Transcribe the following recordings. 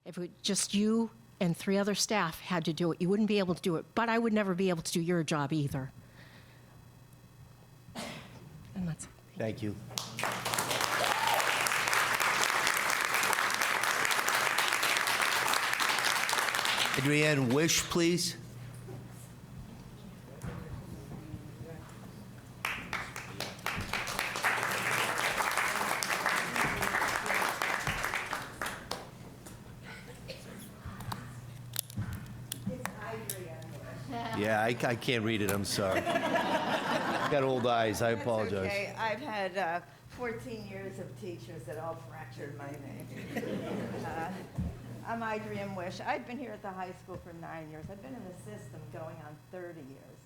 If it just you and 3 other staff had to do it, you wouldn't be able to do it. But I would never be able to do your job either. And that's it. Thank you. Adrienne Wish, please. Yeah, I can't read it, I'm sorry. Got old eyes, I apologize. That's okay. I've had 14 years of teachers that all fractured my name. I'm Adrienne Wish. I've been here at the high school for 9 years. I've been in the system going on 30 years.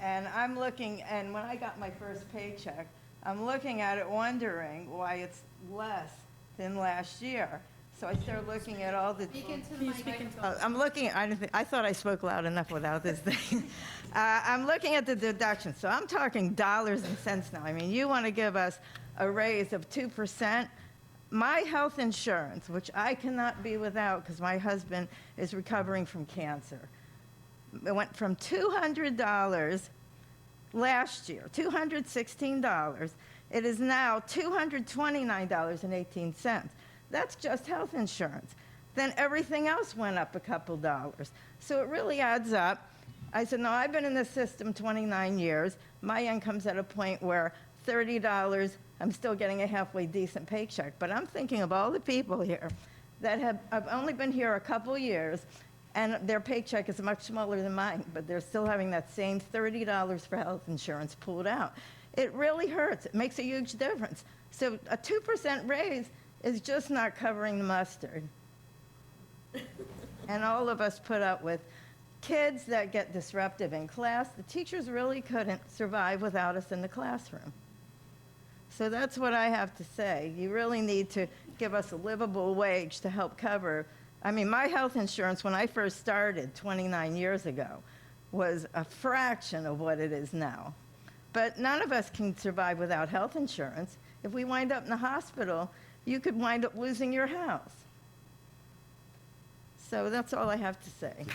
And I'm looking, and when I got my first paycheck, I'm looking at it wondering why it's less than last year. So I started looking at all the... I'm looking at, I thought I spoke loud enough without this thing. I'm looking at the deductions. So I'm talking dollars and cents now. I mean, you want to give us a raise of 2%. My health insurance, which I cannot be without because my husband is recovering from cancer, it went from $200 last year, $216. It is now $229.18. That's just health insurance. Then everything else went up a couple dollars. So it really adds up. I said, no, I've been in this system 29 years. My income's at a point where $30, I'm still getting a halfway decent paycheck. But I'm thinking of all the people here that have only been here a couple years, and their paycheck is much smaller than mine, but they're still having that same $30 for health insurance pulled out. It really hurts. It makes a huge difference. So a 2% raise is just not covering the mustard. And all of us put up with kids that get disruptive in class. The teachers really couldn't survive without us in the classroom. So that's what I have to say. You really need to give us a livable wage to help cover. I mean, my health insurance when I first started 29 years ago was a fraction of what it is now. But none of us can survive without health insurance. If we wind up in the hospital, you could wind up losing your house. So that's all I have to say.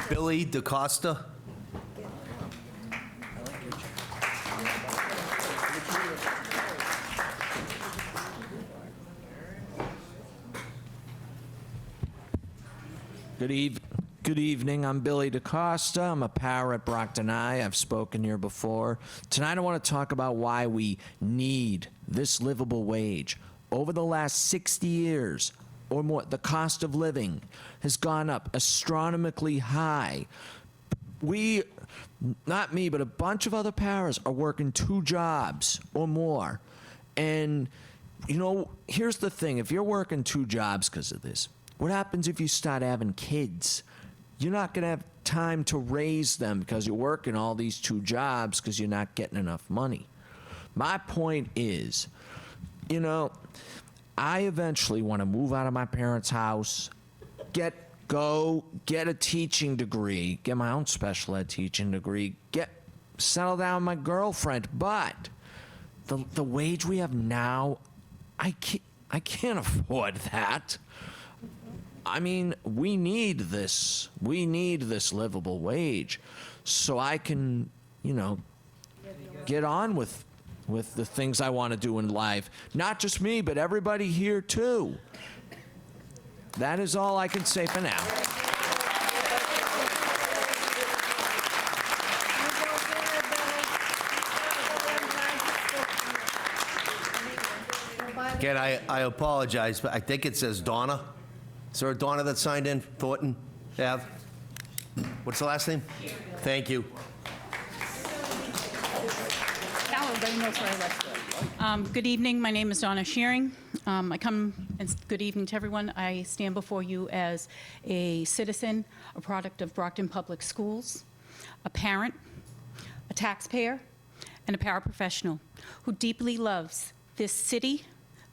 Billy DaCosta. Good evening. I'm Billy DaCosta. I'm a para at Brockton I. I've spoken here before. Tonight I want to talk about why we need this livable wage. Over the last 60 years or more, the cost of living has gone up astronomically high. We, not me, but a bunch of other paras are working 2 jobs or more. And, you know, here's the thing. If you're working 2 jobs because of this, what happens if you start having kids? You're not going to have time to raise them because you're working all these 2 jobs because you're not getting enough money. My point is, you know, I eventually want to move out of my parents' house, get a teaching degree, get my own special ed teaching degree, settle down with my girlfriend. But the wage we have now, I can't afford that. I mean, we need this livable wage so I can, you know, get on with the things I want to do in life. Not just me, but everybody here too. That is all I can say for now. Again, I apologize, but I think it says Donna. Is there a Donna that signed in? Thornton Ave? What's the last name? Thank you. Now everybody knows where I live. Good evening. My name is Donna Shearing. Good evening to everyone. I stand before you as a citizen, a product of Brockton Public Schools, a parent, a taxpayer, and a paraprofessional who deeply loves this city,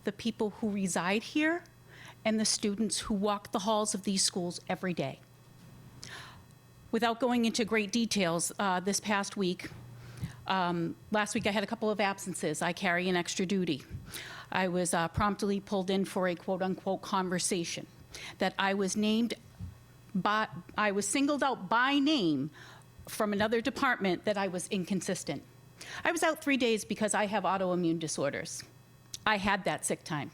the people who reside here, and the students who walk the halls of these schools every day. Without going into great details, this past week, Last week I had a couple of absences. I carry an extra duty. I was promptly pulled in for a quote-unquote conversation that I was singled out by name from another department that I was inconsistent. I was out 3 days because I have autoimmune disorders. I had that sick time.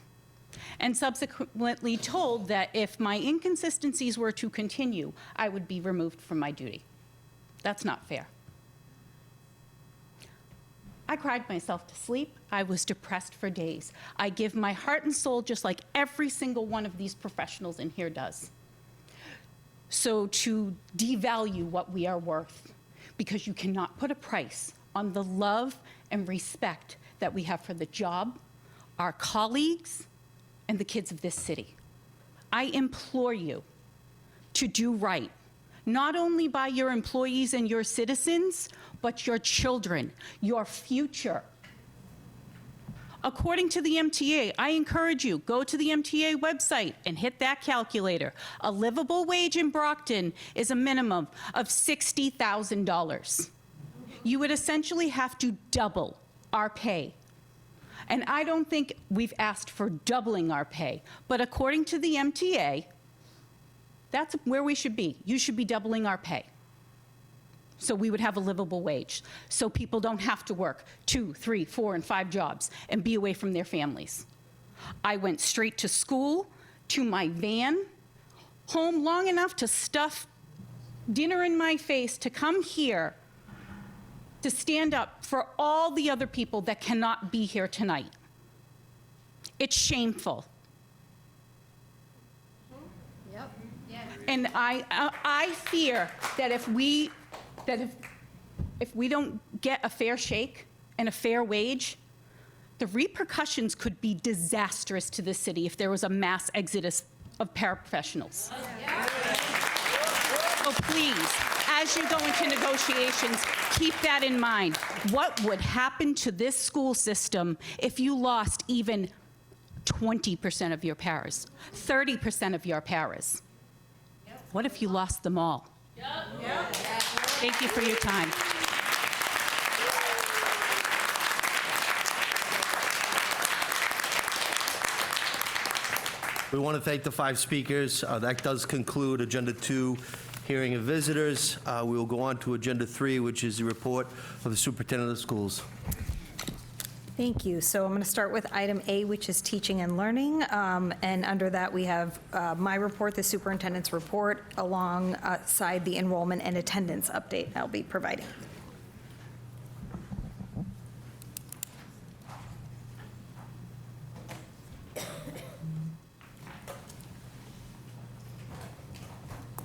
And subsequently told that if my inconsistencies were to continue, I would be removed from my duty. That's not fair. I cried myself to sleep. I was depressed for days. I give my heart and soul just like every single one of these professionals in here does. So to devalue what we are worth, because you cannot put a price on the love and respect that we have for the job, our colleagues, and the kids of this city. I implore you to do right, not only by your employees and your citizens, but your children, your future. According to the MTA, I encourage you, go to the MTA website and hit that calculator. A livable wage in Brockton is a minimum of $60,000. You would essentially have to double our pay. And I don't think we've asked for doubling our pay, but according to the MTA, that's where we should be. You should be doubling our pay. So we would have a livable wage, so people don't have to work 2, 3, 4, and 5 jobs and be away from their families. I went straight to school, to my van, home long enough to stuff dinner in my face to come here to stand up for all the other people that cannot be here tonight. It's shameful. Yep. And I fear that if we don't get a fair shake and a fair wage, the repercussions could be disastrous to the city if there was a mass exodus of paraprofessionals. So please, as you go into negotiations, keep that in mind. What would happen to this school system if you lost even 20% of your paras, 30% of your paras? What if you lost them all? Thank you for your time. We want to thank the 5 speakers. That does conclude Agenda 2, hearing of visitors. We will go on to Agenda 3, which is the report of the superintendent of schools. Thank you. So I'm going to start with item A, which is teaching and learning. And under that, we have my report, the superintendent's report, alongside the enrollment and attendance update I'll be providing.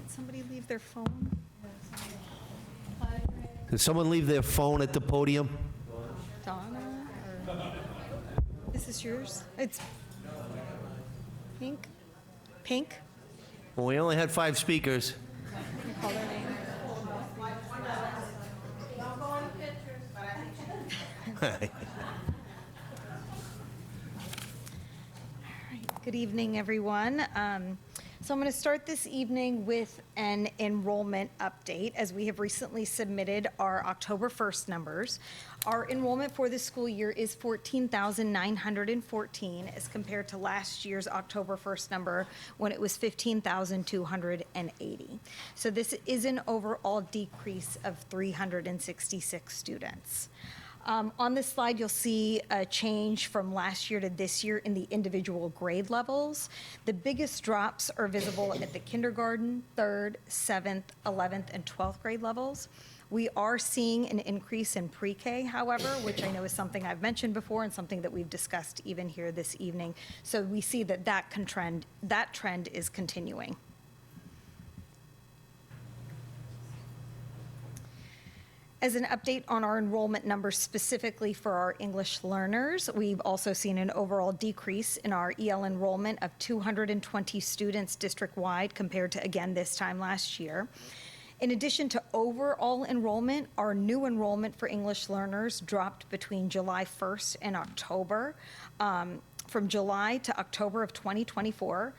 Somebody leave their phone? Did someone leave their phone at the podium? Donna? This is yours? It's pink? Pink? Well, we only had 5 speakers. Call their name. Good evening, everyone. So I'm going to start this evening with an enrollment update, as we have recently submitted our October 1st numbers. Our enrollment for this school year is 14,914 as compared to last year's October 1st number when it was 15,280. So this is an overall decrease of 366 students. On this slide, you'll see a change from last year to this year in the individual grade levels. The biggest drops are visible at the kindergarten, 3rd, 7th, 11th, and 12th grade levels. We are seeing an increase in pre-K, however, which I know is something I've mentioned before and something that we've discussed even here this evening. So we see that trend is continuing. As an update on our enrollment numbers specifically for our English learners, we've also seen an overall decrease in our EL enrollment of 220 students district-wide compared to, again, this time last year. In addition to overall enrollment, our new enrollment for English learners dropped between July 1st and October. From July to October of 2024,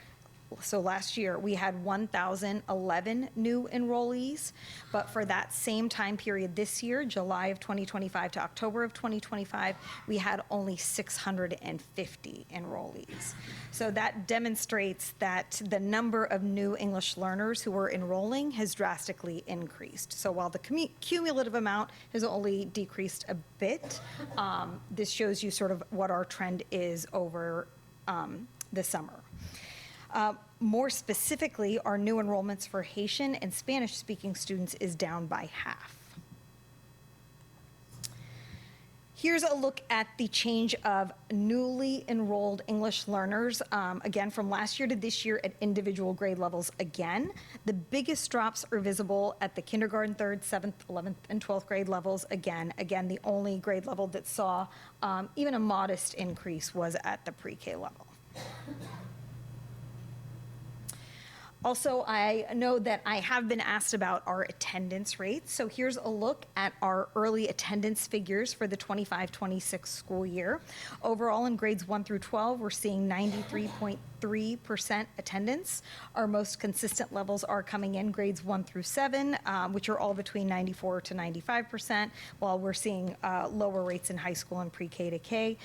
so last year, we had 1,011 new enrollees, but for that same time period this year, July of 2025 to October of 2025, we had only 650 enrollees. So that demonstrates that the number of new English learners who are enrolling has drastically increased. So while the cumulative amount has only decreased a bit, this shows you sort of what our trend is over the summer. More specifically, our new enrollments for Haitian and Spanish-speaking students is down by half. Here's a look at the change of newly enrolled English learners, again, from last year to this year at individual grade levels again. The biggest drops are visible at the kindergarten, 3rd, 7th, 11th, and 12th grade levels again. Again, the only grade level that saw even a modest increase was at the pre-K level. Also, I know that I have been asked about our attendance rates. So here's a look at our early attendance figures for the 25-26 school year. Overall, in grades 1 through 12, we're seeing 93.3% attendance. Our most consistent levels are coming in grades 1 through 7, which are all between 94 to 95%, while we're seeing lower rates in high school and pre-K to K.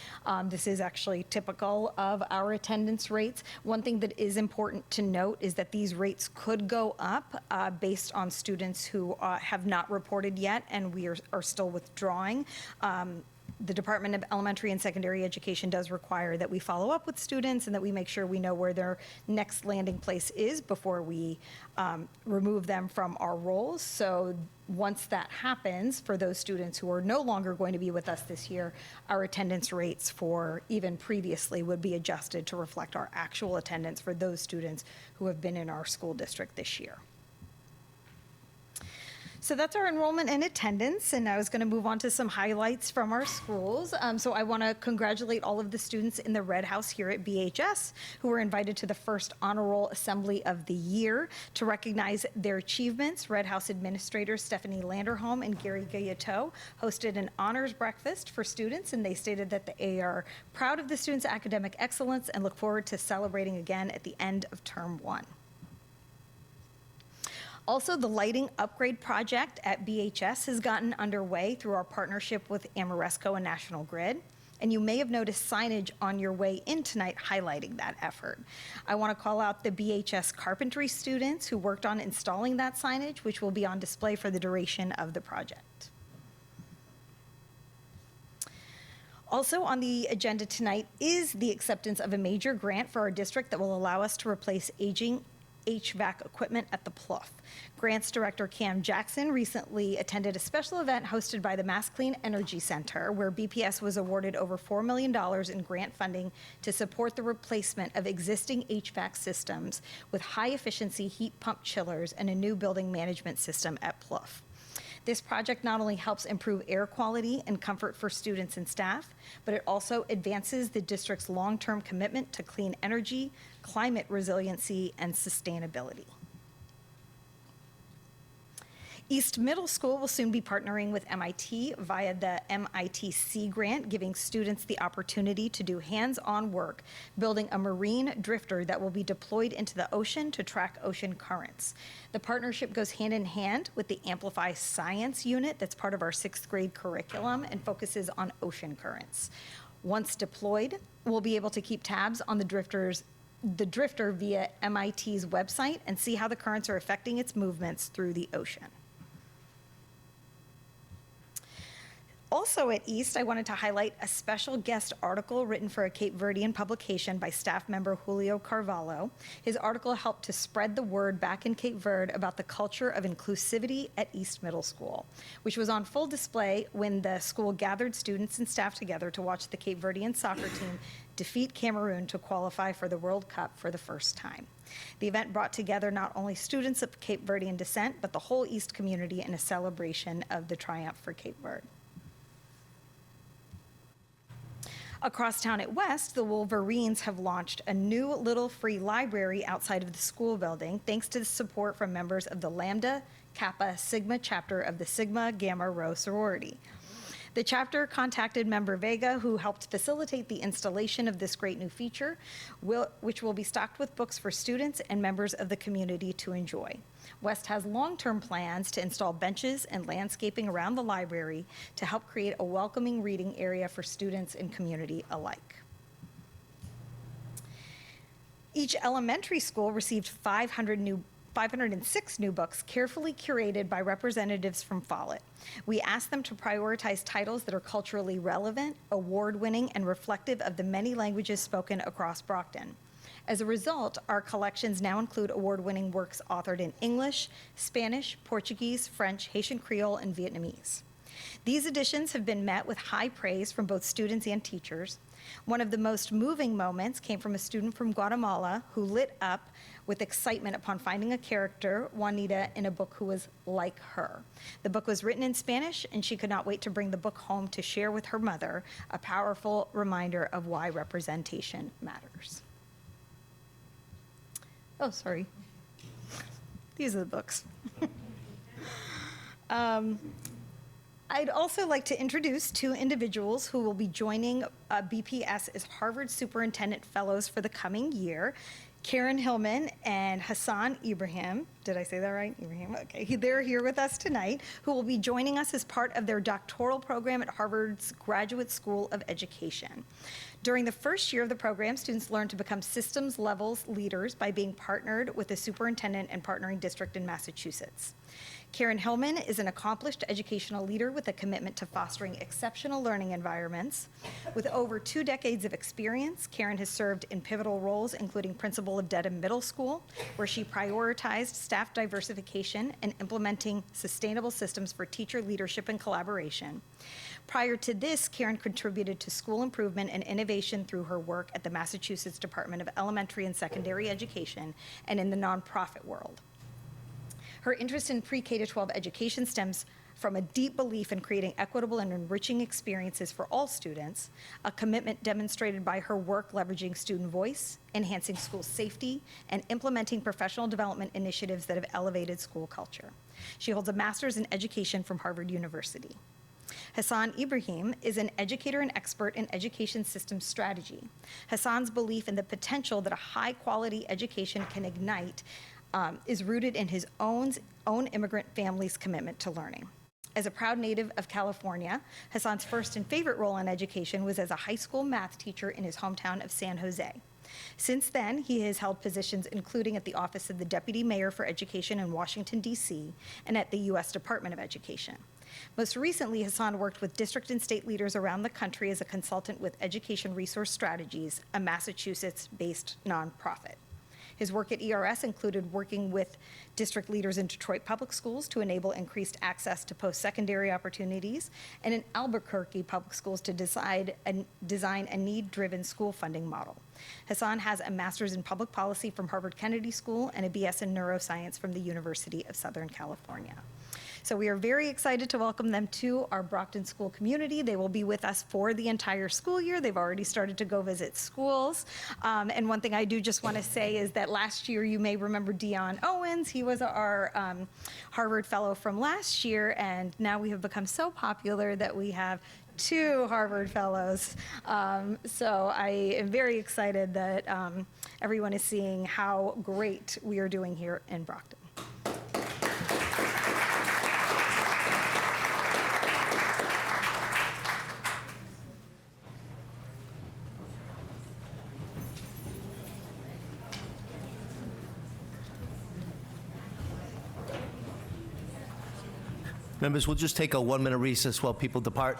This is actually typical of our attendance rates. One thing that is important to note is that these rates could go up based on students who have not reported yet, and we are still withdrawing. The Department of Elementary and Secondary Education does require that we follow up with students and that we make sure we know where their next landing place is before we remove them from our rolls. So once that happens, for those students who are no longer going to be with us this year, our attendance rates for even previously would be adjusted to reflect our actual attendance for those students who have been in our school district this year. So that's our enrollment and attendance, and I was going to move on to some highlights from our schools. So I want to congratulate all of the students in the Red House here at BHS who were invited to the first Honor Roll Assembly of the year. To recognize their achievements, Red House administrators Stephanie Landerholm and Gary Gayeto hosted an honors breakfast for students, and they stated that they are proud of the students' academic excellence and look forward to celebrating again at the end of term 1. Also, the lighting upgrade project at BHS has gotten underway through our partnership with Amoresco and National Grid. And you may have noticed signage on your way in tonight highlighting that effort. I want to call out the BHS carpentry students who worked on installing that signage, which will be on display for the duration of the project. Also on the agenda tonight is the acceptance of a major grant for our district that will allow us to replace aging HVAC equipment at the Plouffe. Grants Director Cam Jackson recently attended a special event hosted by the Mass Clean Energy Center, where BPS was awarded over $4 million in grant funding to support the replacement of existing HVAC systems with high-efficiency heat pump chillers and a new building management system at Plouffe. This project not only helps improve air quality and comfort for students and staff, but it also advances the district's long-term commitment to clean energy, climate resiliency, and sustainability. East Middle School will soon be partnering with MIT via the MITC grant, giving students the opportunity to do hands-on work building a marine drifter that will be deployed into the ocean to track ocean currents. The partnership goes hand in hand with the Amplify Science unit that's part of our 6th grade curriculum and focuses on ocean currents. Once deployed, we'll be able to keep tabs on the drifter via MIT's website and see how the currents are affecting its movements through the ocean. Also at East, I wanted to highlight a special guest article written for a Cape Verdean publication by staff member Julio Carvalho. His article helped to spread the word back in Cape Verde about the culture of inclusivity at East Middle School, which was on full display when the school gathered students and staff together to watch the Cape Verdean soccer team defeat Cameroon to qualify for the World Cup for the first time. The event brought together not only students of Cape Verdean descent, but the whole East community in a celebration of the triumph for Cape Verde. Across town at West, the Wolverines have launched a new little free library outside of the school building, thanks to the support from members of the Lambda Kappa Sigma chapter of the Sigma Gamma Rho sorority. The chapter contacted member Vega, who helped facilitate the installation of this great new feature, which will be stocked with books for students and members of the community to enjoy. West has long-term plans to install benches and landscaping around the library to help create a welcoming reading area for students and community alike. Each elementary school received 506 new books, carefully curated by representatives from Follett. We asked them to prioritize titles that are culturally relevant, award-winning, and reflective of the many languages spoken across Brockton. As a result, our collections now include award-winning works authored in English, Spanish, Portuguese, French, Haitian Creole, and Vietnamese. These editions have been met with high praise from both students and teachers. One of the most moving moments came from a student from Guatemala who lit up with excitement upon finding a character, Juanita, in a book who was like her. The book was written in Spanish, and she could not wait to bring the book home to share with her mother, a powerful reminder of why representation matters. Oh, sorry. These are the books. I'd also like to introduce two individuals who will be joining BPS as Harvard Superintendent Fellows for the coming year. Karen Hillman and Hassan Ibrahim. Did I say that right? Ibrahim? Okay. They're here with us tonight, who will be joining us as part of their doctoral program at Harvard's Graduate School of Education. During the first year of the program, students learn to become systems levels leaders by being partnered with a superintendent and partnering district in Massachusetts. Karen Hillman is an accomplished educational leader with a commitment to fostering exceptional learning environments. With over 2 decades of experience, Karen has served in pivotal roles, including principal of Dedham Middle School, where she prioritized staff diversification and implementing sustainable systems for teacher leadership and collaboration. Prior to this, Karen contributed to school improvement and innovation through her work at the Massachusetts Department of Elementary and Secondary Education and in the nonprofit world. Her interest in pre-K-12 education stems from a deep belief in creating equitable and enriching experiences for all students, a commitment demonstrated by her work leveraging student voice, enhancing school safety, and implementing professional development initiatives that have elevated school culture. She holds a master's in education from Harvard University. Hassan Ibrahim is an educator and expert in education systems strategy. Hassan's belief in the potential that a high-quality education can ignite is rooted in his own immigrant family's commitment to learning. As a proud native of California, Hassan's first and favorite role in education was as a high school math teacher in his hometown of San Jose. Since then, he has held positions including at the Office of the Deputy Mayor for Education in Washington, D.C., and at the U.S. Department of Education. Most recently, Hassan worked with district and state leaders around the country as a consultant with Education Resource Strategies, a Massachusetts-based nonprofit. His work at ERS included working with district leaders in Detroit Public Schools to enable increased access to post-secondary opportunities, and in Albuquerque Public Schools to design a need-driven school funding model. Hassan has a master's in public policy from Harvard Kennedy School and a BS in neuroscience from the University of Southern California. So we are very excited to welcome them to our Brockton school community. They will be with us for the entire school year. They've already started to go visit schools. And one thing I do just want to say is that last year, you may remember Dion Owens. He was our Harvard Fellow from last year, and now we have become so popular that we have 2 Harvard Fellows. So I am very excited that everyone is seeing how great we are doing here in Brockton. Members, we'll just take a 1-minute recess while people depart.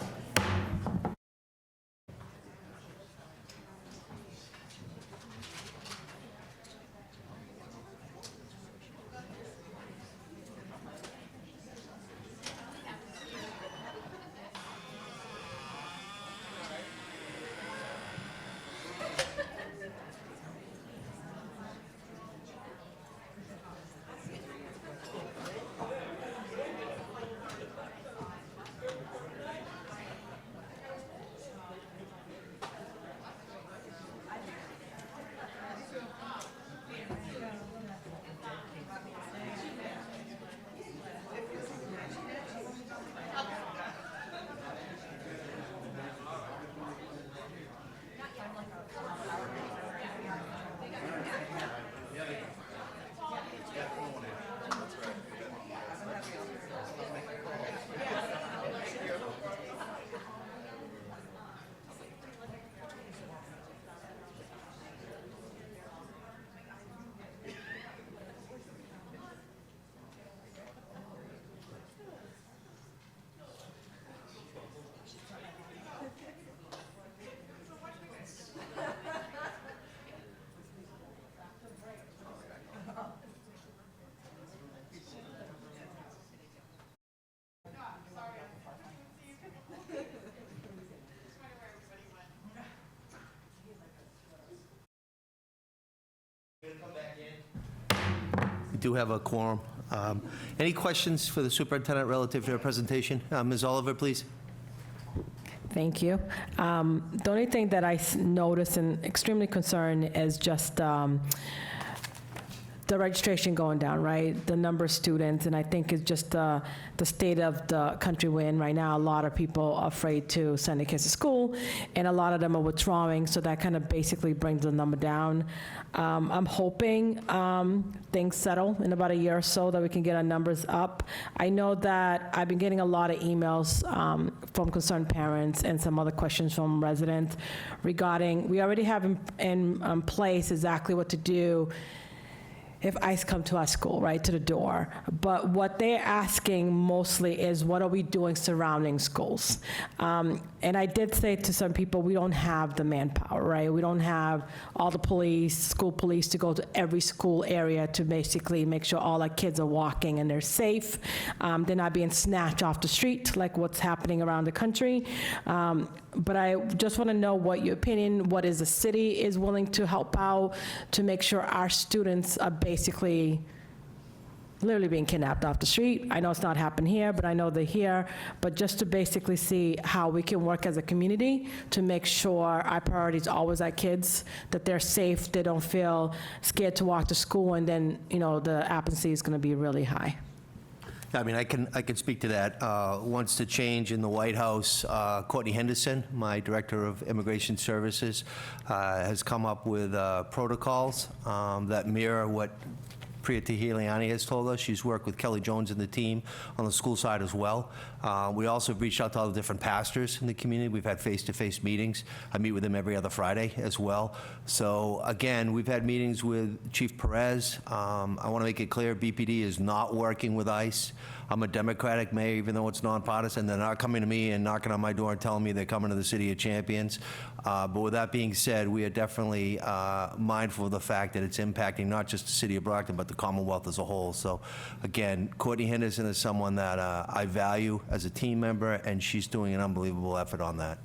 do have a quorum. Any questions for the superintendent relative to her presentation? Ms. Oliver, please. Thank you. The only thing that I notice and extremely concerned is just the registration going down, right? The number of students, and I think it's just the state of the country we're in right now. A lot of people are afraid to send their kids to school, and a lot of them are withdrawing, so that kind of basically brings the number down. I'm hoping things settle in about a year or so, that we can get our numbers up. I know that I've been getting a lot of emails from concerned parents and some other questions from residents regarding, we already have in place exactly what to do if ICE come to our school, right, to the door. But what they're asking mostly is, what are we doing surrounding schools? And I did say to some people, we don't have the manpower, right? We don't have all the police, school police, to go to every school area to basically make sure all our kids are walking and they're safe. They're not being snatched off the street like what's happening around the country. But I just want to know what your opinion, what is the city is willing to help out to make sure our students are basically literally being kidnapped off the street. I know it's not happened here, but I know they're here. But just to basically see how we can work as a community to make sure our priority is always our kids, that they're safe, they don't feel scared to walk to school, and then, you know, the absentee is going to be really high. I mean, I can speak to that. Once the change in the White House, Courtney Henderson, my Director of Immigration Services, has come up with protocols that mirror what Priyati Heliani has told us. She's worked with Kelly Jones and the team on the school side as well. We also have reached out to all the different pastors in the community. We've had face-to-face meetings. I meet with them every other Friday as well. So again, we've had meetings with Chief Perez. I want to make it clear, BPD is not working with ICE. I'm a Democratic mayor, even though it's nonpartisan. They're not coming to me and knocking on my door and telling me they're coming to the City of Champions. But with that being said, we are definitely mindful of the fact that it's impacting not just the City of Brockton, but the Commonwealth as a whole. So again, Courtney Henderson is someone that I value as a team member, and she's doing an unbelievable effort on that.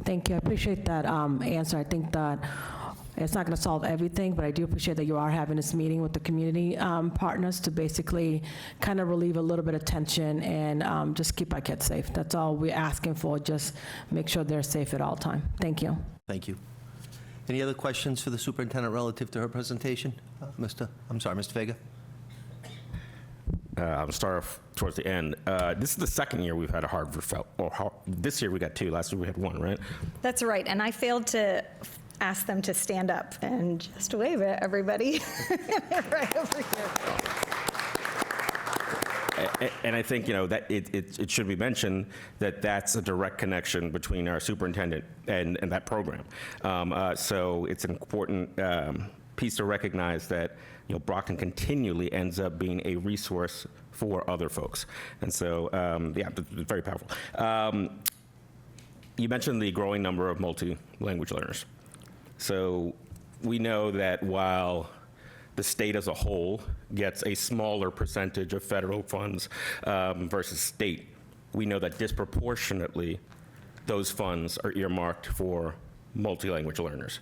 Thank you. I appreciate that answer. I think that it's not going to solve everything, but I do appreciate that you are having this meeting with the community partners to basically kind of relieve a little bit of tension and just keep our kids safe. That's all we're asking for, just make sure they're safe at all time. Thank you. Thank you. Any other questions for the superintendent relative to her presentation? Mr. Vega? I'll start off towards the end. This is the second year we've had a Harvard this year we got 2. Last year we had 1, right? That's right, and I failed to ask them to stand up and just wave at everybody. Right over here. And I think, you know, that it should be mentioned that that's a direct connection between our superintendent and that program. So it's an important piece to recognize that, you know, Brockton continually ends up being a resource for other folks. And so, yeah, it's very powerful. You mentioned the growing number of multi-language learners. So we know that while the state as a whole gets a smaller percentage of federal funds versus state, we know that disproportionately those funds are earmarked for multi-language learners.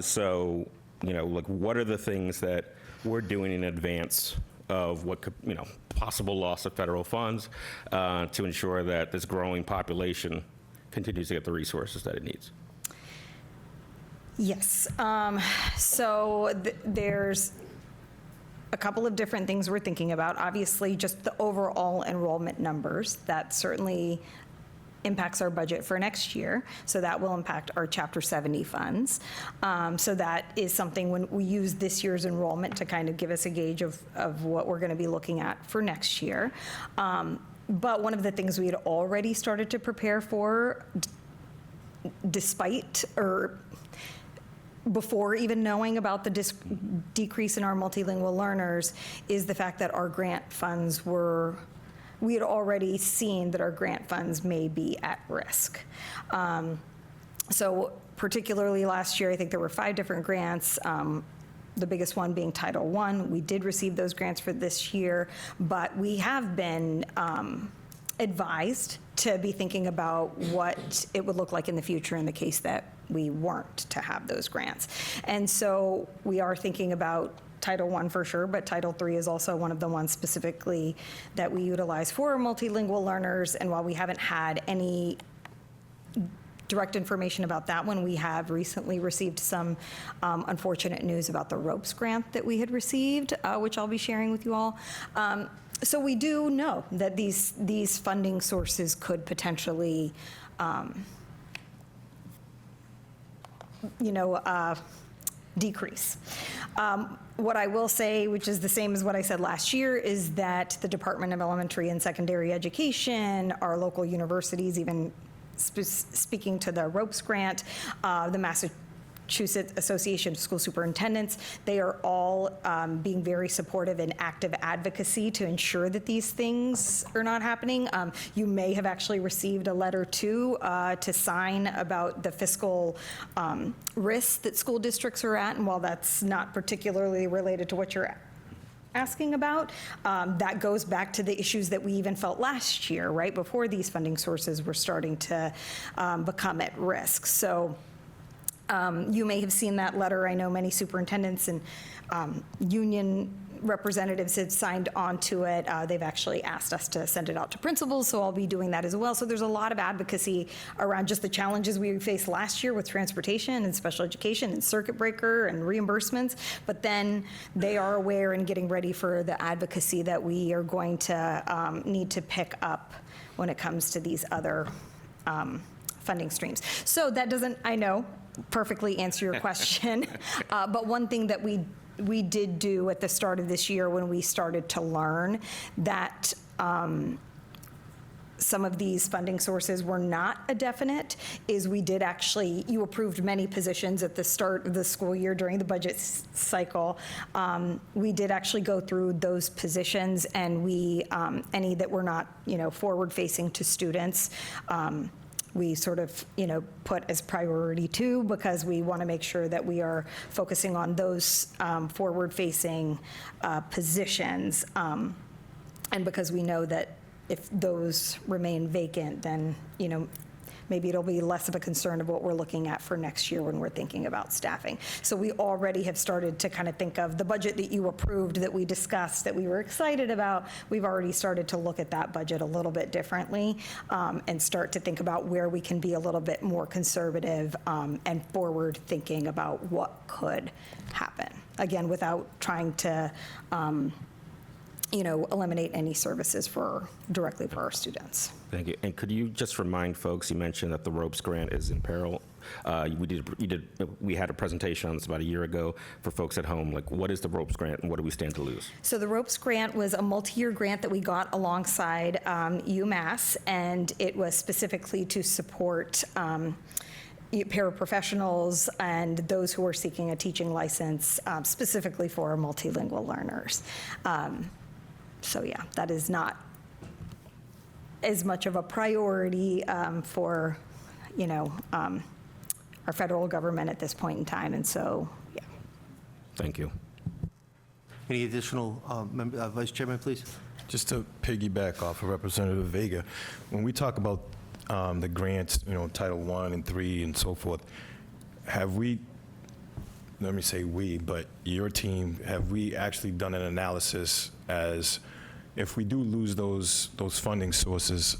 So, you know, like, what are the things that we're doing in advance of what could, you know, possible loss of federal funds to ensure that this growing population continues to get the resources that it needs? Yes. So there's a couple of different things we're thinking about. Obviously, just the overall enrollment numbers. That certainly impacts our budget for next year. So that will impact our Chapter 70 funds. So that is something when we use this year's enrollment to kind of give us a gauge of what we're going to be looking at for next year. But one of the things we had already started to prepare for, despite or before even knowing about the decrease in our multilingual learners, is the fact that our grant funds we had already seen that our grant funds may be at risk. So particularly last year, I think there were 5 different grants, the biggest one being Title I. We did receive those grants for this year, but we have been advised to be thinking about what it would look like in the future in the case that we weren't to have those grants. And so we are thinking about Title I for sure, but Title III is also one of the ones specifically that we utilize for multilingual learners. And while we haven't had any direct information about that one, we have recently received some unfortunate news about the ROPES grant that we had received, which I'll be sharing with you all. So we do know that these funding sources could potentially, decrease. What I will say, which is the same as what I said last year, is that the Department of Elementary and Secondary Education, our local universities, even speaking to the ROPES grant, the Massachusetts Association of School Superintendents, they are all being very supportive in active advocacy to ensure that these things are not happening. You may have actually received a letter too to sign about the fiscal risks that school districts are at, and while that's not particularly related to what you're asking about, that goes back to the issues that we even felt last year, right, before these funding sources were starting to become at risk. So you may have seen that letter. I know many superintendents and union representatives have signed on to it. They've actually asked us to send it out to principals, so I'll be doing that as well. So there's a lot of advocacy around just the challenges we faced last year with transportation and special education and circuit breaker and reimbursements, but then they are aware and getting ready for the advocacy that we are going to need to pick up when it comes to these other funding streams. So that doesn't, I know, perfectly answer your question, but one thing that we did do at the start of this year when we started to learn that some of these funding sources were not a definite is we did actually, you approved many positions at the start of the school year during the budget cycle. We did actually go through those positions, and we, any that were not, forward-facing to students, we sort of, put as priority 2 because we want to make sure that we are focusing on those forward-facing positions. And because we know that if those remain vacant, then, maybe it'll be less of a concern of what we're looking at for next year when we're thinking about staffing. So we already have started to kind of think of the budget that you approved, that we discussed, that we were excited about. We've already started to look at that budget a little bit differently and start to think about where we can be a little bit more conservative and forward thinking about what could happen. Again, without trying to eliminate any services directly for our students. Thank you. And could you just remind folks, you mentioned that the ROPES grant is in peril. We had a presentation on this about a year ago for folks at home. Like, what is the ROPES grant and what do we stand to lose? So the ROPES grant was a multi-year grant that we got alongside UMass, and it was specifically to support paraprofessionals and those who are seeking a teaching license, specifically for multilingual learners. So yeah, that is not as much of a priority for, our federal government at this point in time, and so, yeah. Thank you. Any additional, Vice Chairman, please? Just to piggyback off of Representative Vega, when we talk about the grants, Title I and III and so forth, have we, let me say we, but your team, have we actually done an analysis as if we do lose those funding sources,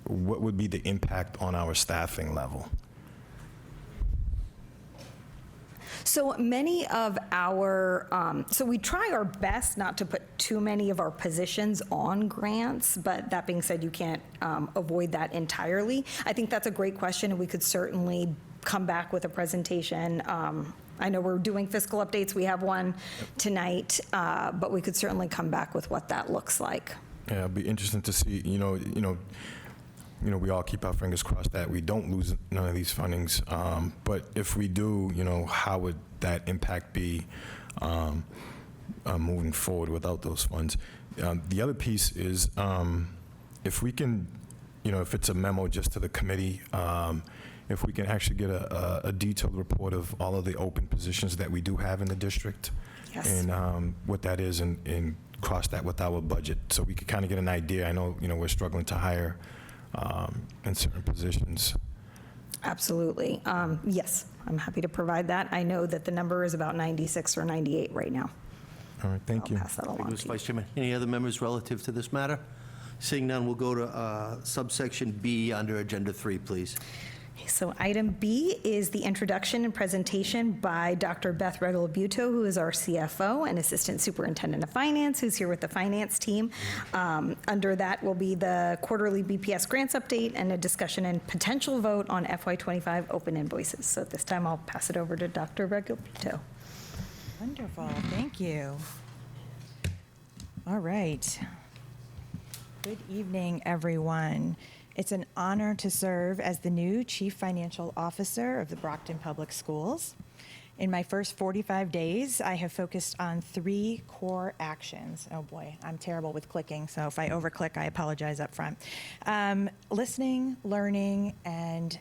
what would be the impact on our staffing level? So many of our, so we try our best not to put too many of our positions on grants, but that being said, you can't avoid that entirely. I think that's a great question, and we could certainly come back with a presentation. I know we're doing fiscal updates. We have one tonight, but we could certainly come back with what that looks like. Yeah, it'd be interesting to see, we all keep our fingers crossed that we don't lose none of these fundings. But if we do, how would that impact be moving forward without those funds? The other piece is if we can, if it's a memo just to the committee, if we can actually get a detailed report of all of the open positions that we do have in the district. Yes. And what that is, and cross that with our budget, so we could kind of get an idea. I know, we're struggling to hire in certain positions. Absolutely. Yes, I'm happy to provide that. I know that the number is about 96 or 98 right now. All right, thank you. I'll pass that Thank you, along Mr. to you. Vice Chairman. Any other members relative to this matter? Seeing none, we'll go to subsection B under Agenda 3, please. So item B is the introduction and presentation by Dr. Beth Regal-Buto, who is our CFO and Assistant Superintendent of Finance, who's here with the finance team. Under that will be the quarterly BPS grants update and a discussion and potential vote on FY25 open invoices. So at this time, I'll pass it over to Dr. Regal-Buto. Wonderful, thank you. All right. Good evening, everyone. It's an honor to serve as the new Chief Financial Officer of the Brockton Public Schools. In my first 45 days, I have focused on 3 core actions. Oh boy, I'm terrible with clicking, so if I overclick, I apologize up front. Listening, learning, and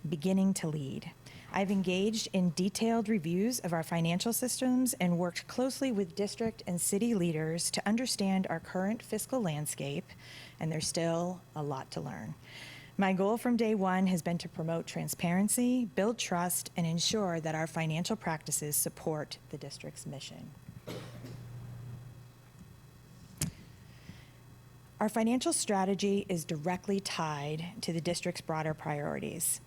beginning to lead. I've engaged in detailed reviews of our financial systems and worked closely with district and city leaders to understand our current fiscal landscape, and there's still a lot to learn. My goal from day one has been to promote transparency, build trust, and ensure that our financial practices support the district's mission. Our financial strategy is directly tied to the district's broader priorities.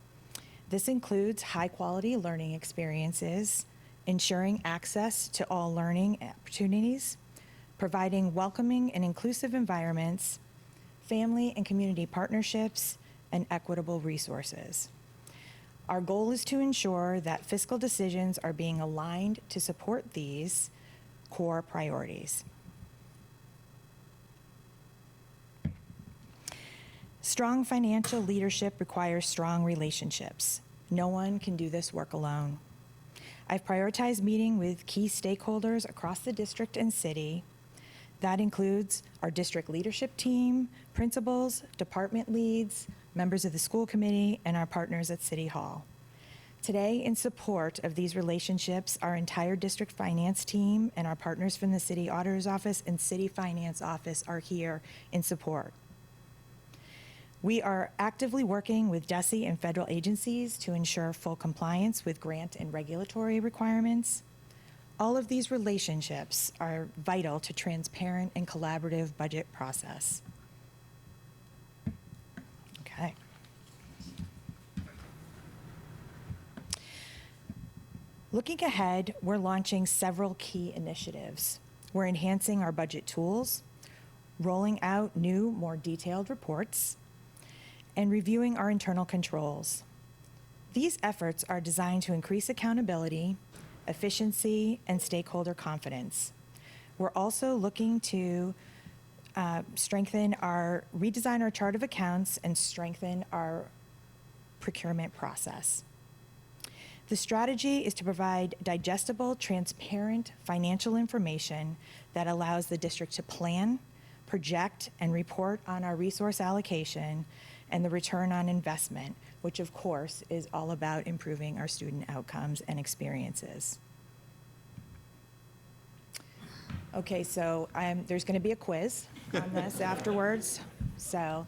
This includes high-quality learning experiences, ensuring access to all learning opportunities, providing welcoming and inclusive environments, family and community partnerships, and equitable resources. Our goal is to ensure that fiscal decisions are being aligned to support these core priorities. Strong financial leadership requires strong relationships. No one can do this work alone. I've prioritized meeting with key stakeholders across the district and city. That includes our district leadership team, principals, department leads, members of the school committee, and our partners at City Hall. Today, in support of these relationships, our entire district finance team and our partners from the city auditor's office and city finance office are here in support. We are actively working with DESE and federal agencies to ensure full compliance with grant and regulatory requirements. All of these relationships are vital to transparent and collaborative budget process. Okay. Looking ahead, we're launching several key initiatives. We're enhancing our budget tools, rolling out new, more detailed reports, and reviewing our internal controls. These efforts are designed to increase accountability, efficiency, and stakeholder confidence. We're also looking to redesign our chart of accounts and strengthen our procurement process. The strategy is to provide digestible, transparent financial information that allows the district to plan, project, and report on our resource allocation and the return on investment, which of course is all about improving our student outcomes and experiences. Okay, so there's going to be a quiz on this afterwards. So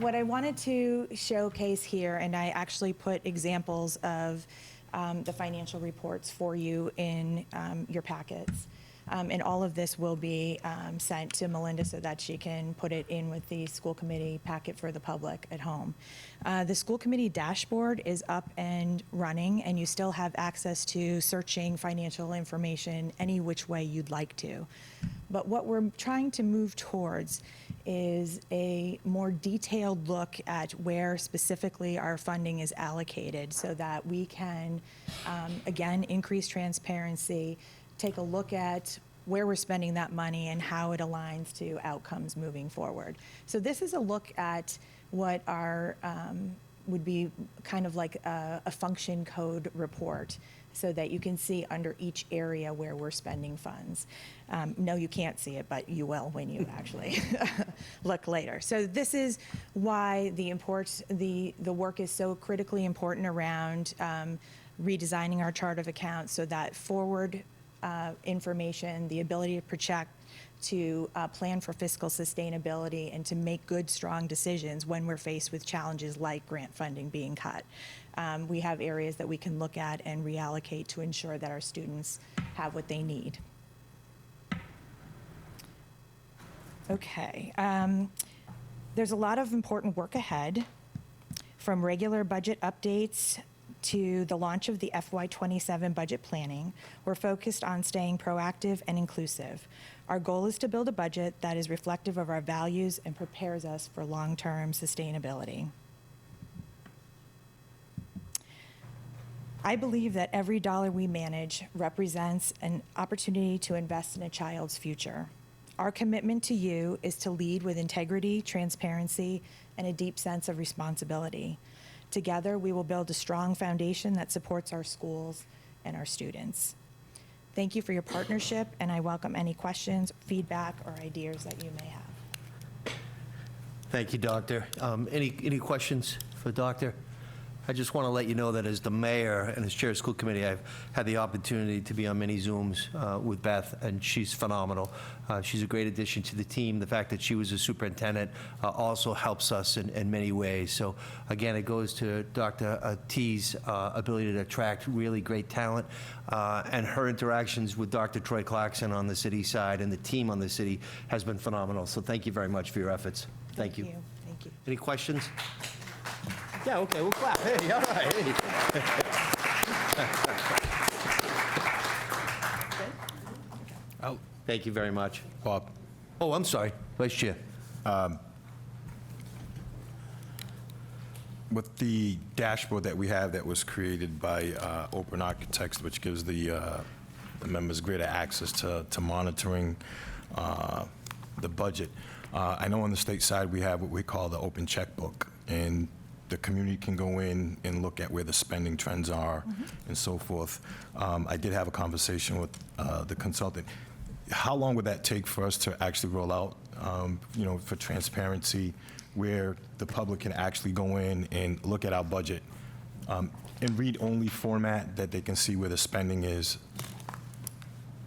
what I wanted to showcase here, and I actually put examples of the financial reports for you in your packets. And all of this will be sent to Melinda so that she can put it in with the school committee packet for the public at home. The school committee dashboard is up and running, and you still have access to searching financial information any which way you'd like to. But what we're trying to move towards is a more detailed look at where specifically our funding is allocated so that we can, again, increase transparency, take a look at where we're spending that money and how it aligns to outcomes moving forward. So this is a look at what our would be kind of like a function code report so that you can see under each area where we're spending funds. No, you can't see it, but you will when you actually look later. So this is why the work is so critically important around redesigning our chart of accounts so that forward information, the ability to project, to plan for fiscal sustainability, and to make good, strong decisions when we're faced with challenges like grant funding being cut. We have areas that we can look at and reallocate to ensure that our students have what they need. Okay. There's a lot of important work ahead, from regular budget updates to the launch of the FY27 budget planning. We're focused on staying proactive and inclusive. Our goal is to build a budget that is reflective of our values and prepares us for long-term sustainability. I believe that every dollar we manage represents an opportunity to invest in a child's future. Our commitment to you is to lead with integrity, transparency, and a deep sense of responsibility. Together, we will build a strong foundation that supports our schools and our students. Thank you for your partnership, and I welcome any questions, feedback, or ideas that you may have. Thank you, Doctor. Any questions for Doctor? I just want to let you know that as the mayor and as chair of school committee, I've had the opportunity to be on many Zooms with Beth, and she's phenomenal. She's a great addition to the team. The fact that she was a superintendent also helps us in many ways. So again, it goes to Dr. T's ability to attract really great talent, and her interactions with Dr. Troy Clarkson on the city side and the team on the city has been phenomenal. So thank you very much for your efforts. Thank you. Thank you. Any questions? Yeah, okay, we'll clap. Hey, all right. Hey. Thank you very much. Bob, Oh, I'm sorry, Vice Chair. with the dashboard that we have that was created by Open Architects, which gives the members greater access to monitoring the budget, I know on the state side we have what we call the open checkbook, and the community can go in and look at where the spending trends are and so forth. I did have a conversation with the consultant. How long would that take for us to actually roll out, for transparency, where the public can actually go in and look at our budget in read-only format, that they can see where the spending is?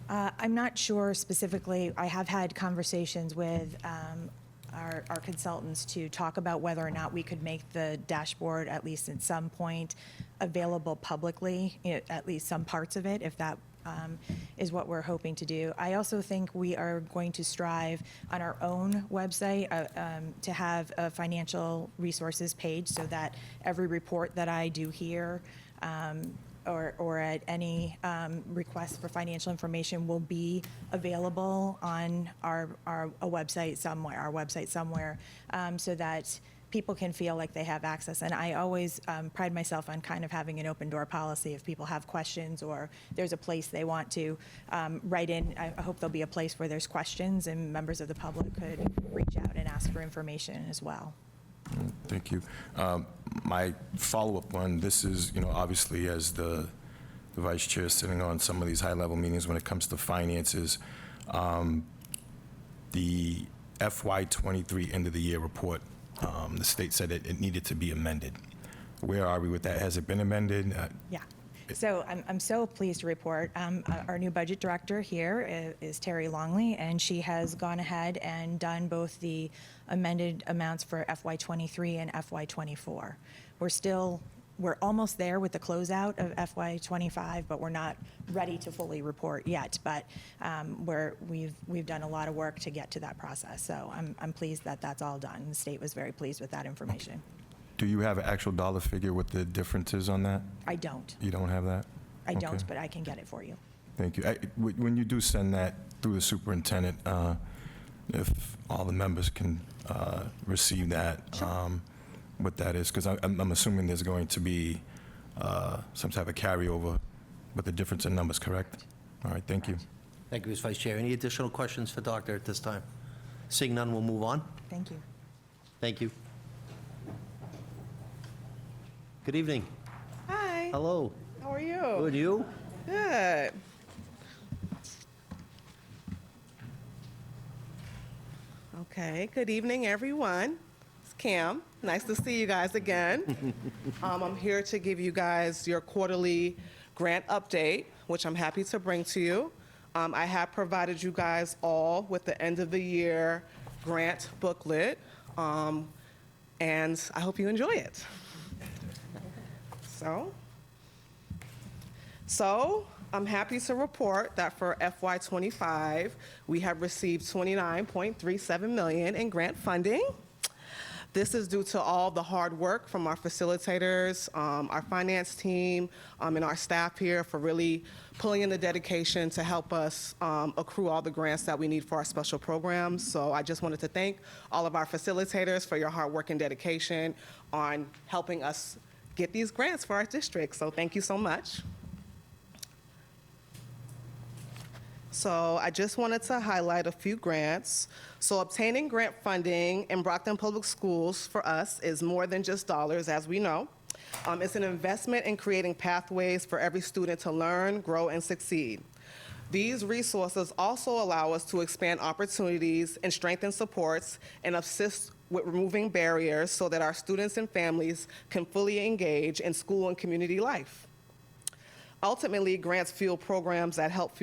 I'm not sure specifically. I have had conversations with our consultants to talk about whether or not we could make the dashboard, at least at some point, available publicly, at least some parts of it, if that is what we're hoping to do. I also think we are going to strive on our own website to have a financial resources page, so that every report that I do here or at any request for financial information will be available on our website somewhere, so that people can feel like they have access. And I always pride myself on kind of having an open door policy. If people have questions or there's a place they want to write in, I hope there'll be a place where there's questions and members of the public could reach out and ask for information as well. Thank you. My follow-up one, this is, obviously as the vice chair sitting on some of these high-level meetings when it comes to finances, the FY23 end-of-the-year report, the state said it needed to be amended. Where are we with that? Has it been amended? Yeah. So I'm so pleased to report our new budget director here is Terry Longley, and she has gone ahead and done both the amended amounts for FY23 and FY24. We're almost there with the closeout of FY25, but we're not ready to fully report yet. But we've done a lot of work to get to that process. So I'm pleased that that's all done. The state was very pleased with that information. Do you have an actual dollar figure what the difference is on that? I don't. You don't have that? I don't, Okay. but I can get it for you. Thank you. When you do send that through the superintendent, if all the members can receive that, what that is, because I'm assuming there's going to be some type of carryover with the difference in numbers, correct? All right, thank you. Thank you, Ms. Vice Chair. Any additional questions for Doctor at this time? Seeing none, we'll move on. Thank you. Thank you. Good evening. Hi. Hello. How are you? Good, you? Good. Okay. Good evening, everyone. It's Cam. Nice to see you guys again. I'm here to give you guys your quarterly grant update, which I'm happy to bring to you. I have provided you guys all with the end of the year grant booklet, and I hope you enjoy it. So I'm happy to report that for FY25, we have received $29.37 million in grant funding. This is due to all the hard work from our facilitators, our finance team, and our staff here for really pulling in the dedication to help us accrue all the grants that we need for our special programs. So I just wanted to thank all of our facilitators for your hard work and dedication on helping us get these grants for our district. So thank you so much. So I just wanted to highlight a few grants. So obtaining grant funding in Brockton Public Schools for us is more than just dollars, as we know. It's an investment in creating pathways for every student to learn, grow, and succeed. These resources also allow us to expand opportunities and strengthen supports and assist with removing barriers so that our students and families can fully engage in school and community life. Ultimately, grants fuel programs that help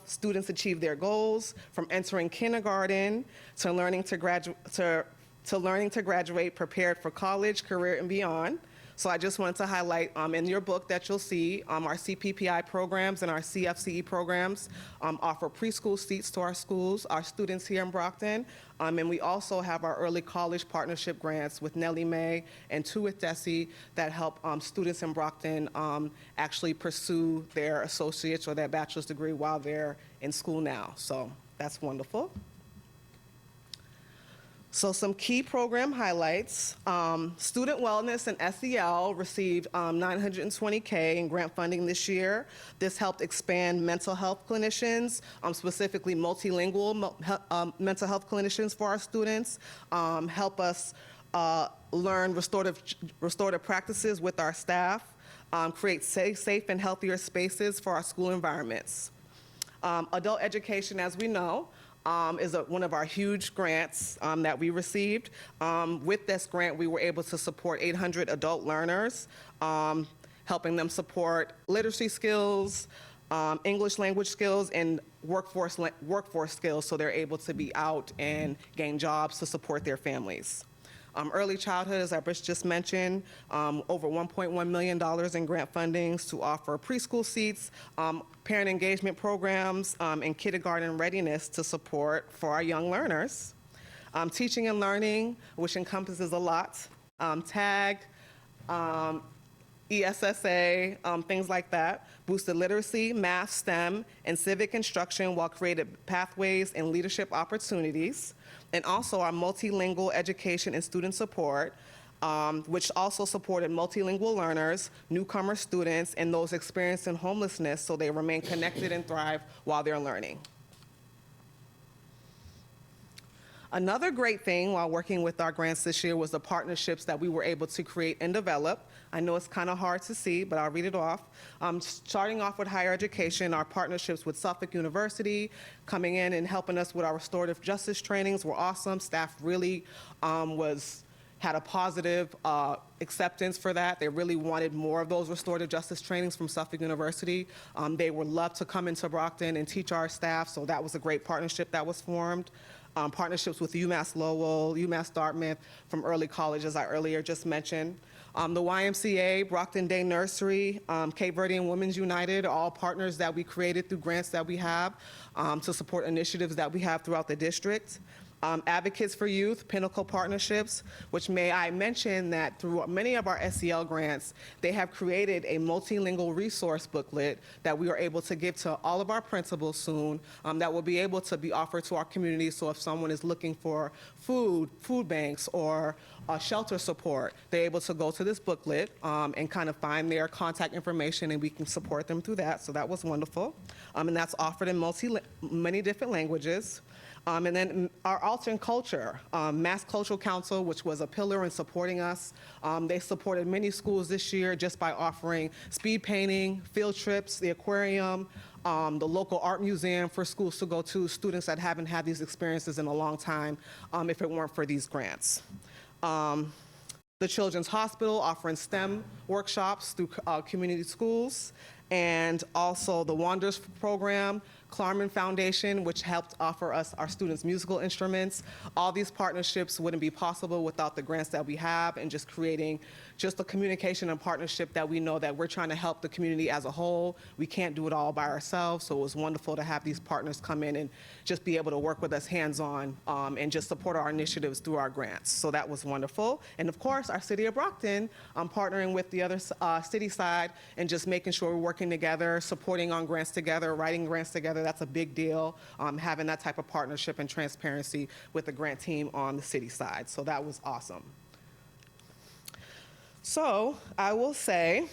students achieve their goals, from entering kindergarten to learning to graduate prepared for college, career, and beyond. So I just wanted to highlight in your book that you'll see our CPPI programs and our CFCE programs offer preschool seats to our schools, our students here in Brockton, and we also have our early college partnership grants with Nellie Mae and two with Desi that help students in Brockton actually pursue their associate's or their bachelor's degree while they're in school now. So that's wonderful. So some key program highlights. Student Wellness and SEL received $920K in grant funding this year. This helped expand mental health clinicians, specifically multilingual mental health clinicians for our students, help us learn restorative practices with our staff, create safe and healthier spaces for our school environments. Adult education, as we know, is one of our huge grants that we received. With this grant, we were able to support 800 adult learners, helping them support literacy skills, English language skills, and workforce skills so they're able to be out and gain jobs to support their families. Early childhood, as I just mentioned, over $1.1 million in grant fundings to offer preschool seats, parent engagement programs, and kindergarten readiness to support for our young learners. Teaching and learning, which encompasses a lot, TAG, ESSA, things like that, boosted literacy, math, STEM, and civic instruction while created pathways and leadership opportunities. And also our multilingual education and student support, which also supported multilingual learners, newcomer students, and those experiencing homelessness so they remain connected and thrive while they're learning. Another great thing while working with our grants this year was the partnerships that we were able to create and develop. I know it's kind of hard to see, but I'll read it off. Starting off with higher education, our partnerships with Suffolk University, coming in and helping us with our restorative justice trainings were awesome. Staff really had a positive acceptance for that. They really wanted more of those restorative justice trainings from Suffolk University. They would love to come into Brockton and teach our staff, so that was a great partnership that was formed. Partnerships with UMass Lowell, UMass Dartmouth from early college, as I earlier just mentioned. The YMCA, Brockton Day Nursery, Cape Verdean Women's United are all partners that we created through grants that we have to support initiatives that we have throughout the district. Advocates for Youth, Pinnacle Partnerships, which may I mention that through many of our SEL grants, they have created a multilingual resource booklet that we are able to give to all of our principals soon that will be able to be offered to our community. So if someone is looking for food banks, or shelter support, they're able to go to this booklet and kind of find their contact information, and we can support them through that. So that was wonderful. And that's offered in many different languages. And then our Arts and Culture, Mass Cultural Council, which was a pillar in supporting us. They supported many schools this year just by offering speed painting, field trips, the aquarium, the local art museum for schools to go to, students that haven't had these experiences in a long time if it weren't for these grants. The Children's Hospital offering STEM workshops through community schools, and also the Wonders program Klarman Foundation, which helped offer us our students musical instruments. All these partnerships wouldn't be possible without the grants that we have and just creating just a communication and partnership that we know that we're trying to help the community as a whole. We can't do it all by ourselves, so it was wonderful to have these partners come in and just be able to work with us hands-on and just support our initiatives through our grants. So that was wonderful. And of course, our city of Brockton, partnering with the other city side and just making sure we're working together, supporting on grants together, writing grants together. That's a big deal, having that type of partnership and transparency with the grant team on the city side. So that was awesome. So I will say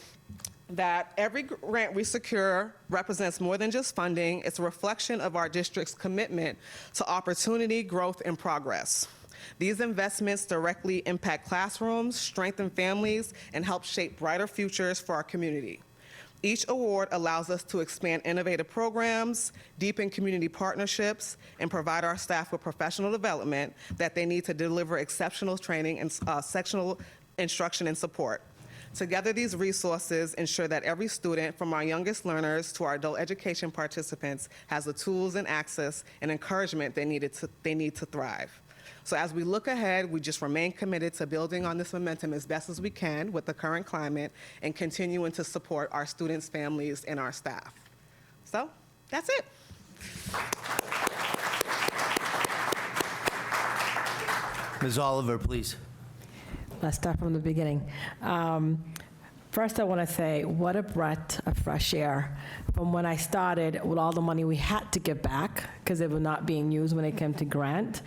that every grant we secure represents more than just funding. It's a reflection of our district's commitment to opportunity, growth, and progress. These investments directly impact classrooms, strengthen families, and help shape brighter futures for our community. Each award allows us to expand innovative programs, deepen community partnerships, and provide our staff with professional development that they need to deliver exceptional training and sectional instruction and support. Together, these resources ensure that every student, from our youngest learners to our adult education participants, has the tools and access and encouragement they need to thrive. So as we look ahead, we just remain committed to building on this momentum as best as we can with the current climate and continuing to support our students, families, and our staff. So that's it. Ms. Oliver, please. Let's start from the beginning. First, I want to say, what a breath of fresh air from when I started with all the money we had to give back because it was not being used when it came to grant,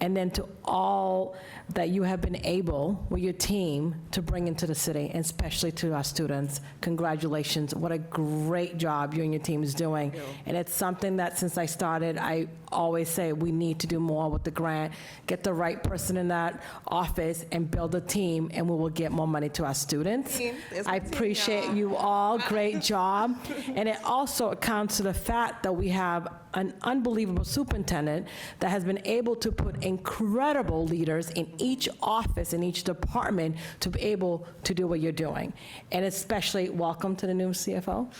and then to all that you have been able with your team to bring into the city, and especially to our students. Congratulations. What a great job you and your team is doing. And it's something that since I started, I always say we need to do more with the grant, get the right person in that office and build a team, and we will get more money to our students. I appreciate you all. Great job. And it also accounts to the fact that we have an unbelievable superintendent that has been able to put incredible leaders in each office, in each department, to be able to do what you're doing. And especially, welcome to the new CFO.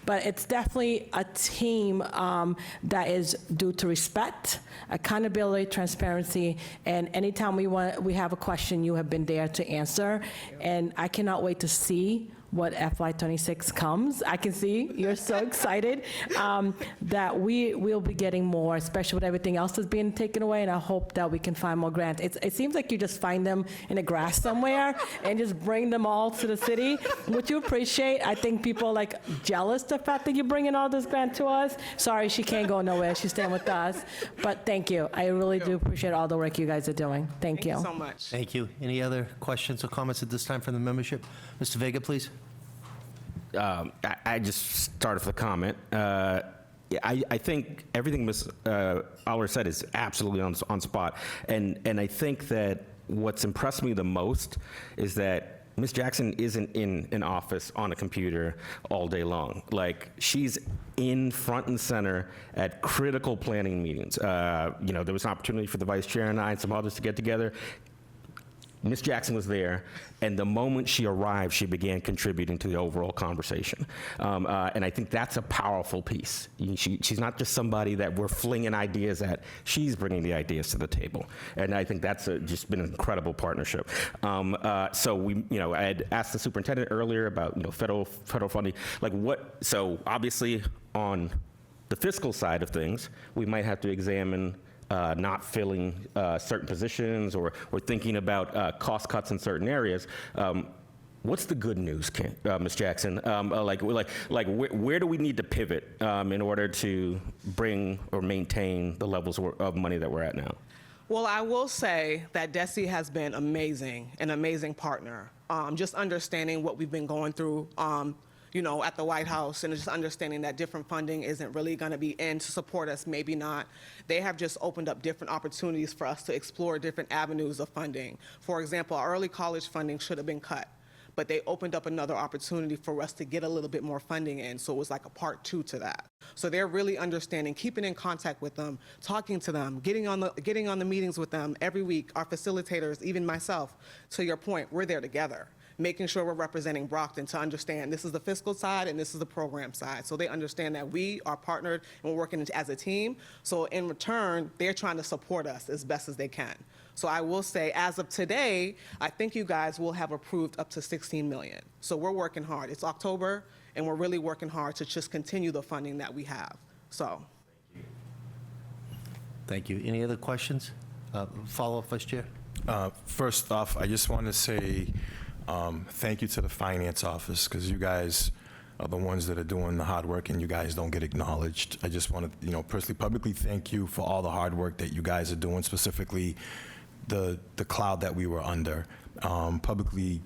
But it's definitely a team that is due to respect, accountability, transparency, and anytime we have a question, you have been there to answer. And I cannot wait to see what FY26 comes. I can see you're so excited that we will be getting more, especially with everything else that's being taken away, and I hope that we can find more grants. It seems like you just find them in the grass somewhere and just bring them all to the city, which you appreciate. I think people are like jealous the fact that you're bringing all this grant to us. Sorry, she can't go nowhere. She's staying with us. But thank you. I really do appreciate all the work you guys are doing. Thank you. Thank you so much. Thank you. Any other questions or comments at this time from the membership? Mr. Vega, please. I just started with a comment. I think everything Ms. Aller said is absolutely on spot. And I think that what's impressed me the most is that Ms. Jackson isn't in an office on a computer all day long. Like, she's in front and center at critical planning meetings. There was an opportunity for the vice chair and I and some others to get together. Ms. Jackson was there, and the moment she arrived, she began contributing to the overall conversation. And I think that's a powerful piece. She's not just somebody that we're flinging ideas at. She's bringing the ideas to the table. And I think that's just been an incredible partnership. So I had asked the superintendent earlier about, federal funding. So obviously on the fiscal side of things, we might have to examine not filling certain positions or thinking about cost cuts in certain areas. What's the good news, Ms. Jackson? Where do we need to pivot in order to bring or maintain the levels of money that we're at now? Well, I will say that DESE has been amazing, an amazing partner. Just understanding what we've been going through at the White House, and just understanding that different funding isn't really going to be in to support us, maybe not. They have just opened up different opportunities for us to explore different avenues of funding. For example, our early college funding should have been cut, but they opened up another opportunity for us to get a little bit more funding in, so it was like a part 2 to that. So they're really understanding, keeping in contact with them, talking to them, getting on the meetings with them every week, our facilitators, even myself. To your point, we're there together. making sure we're representing Brockton to understand this is the fiscal side and this is the program side. So they understand that we are partnered and we're working as a team. So in return, they're trying to support us as best as they can. So I will say, as of today, I think you guys will have approved up to $16 million. So we're working hard. It's October, and we're really working hard to just continue the funding that we have. So. Thank you. Any other questions? Follow-up, Vice Chair? First off, I just want to say thank you to the finance office, because you guys are the ones that are doing the hard work, and you guys don't get acknowledged. I just want to, personally, publicly thank you for all the hard work that you guys are doing, specifically the cloud that we were under. Publicly,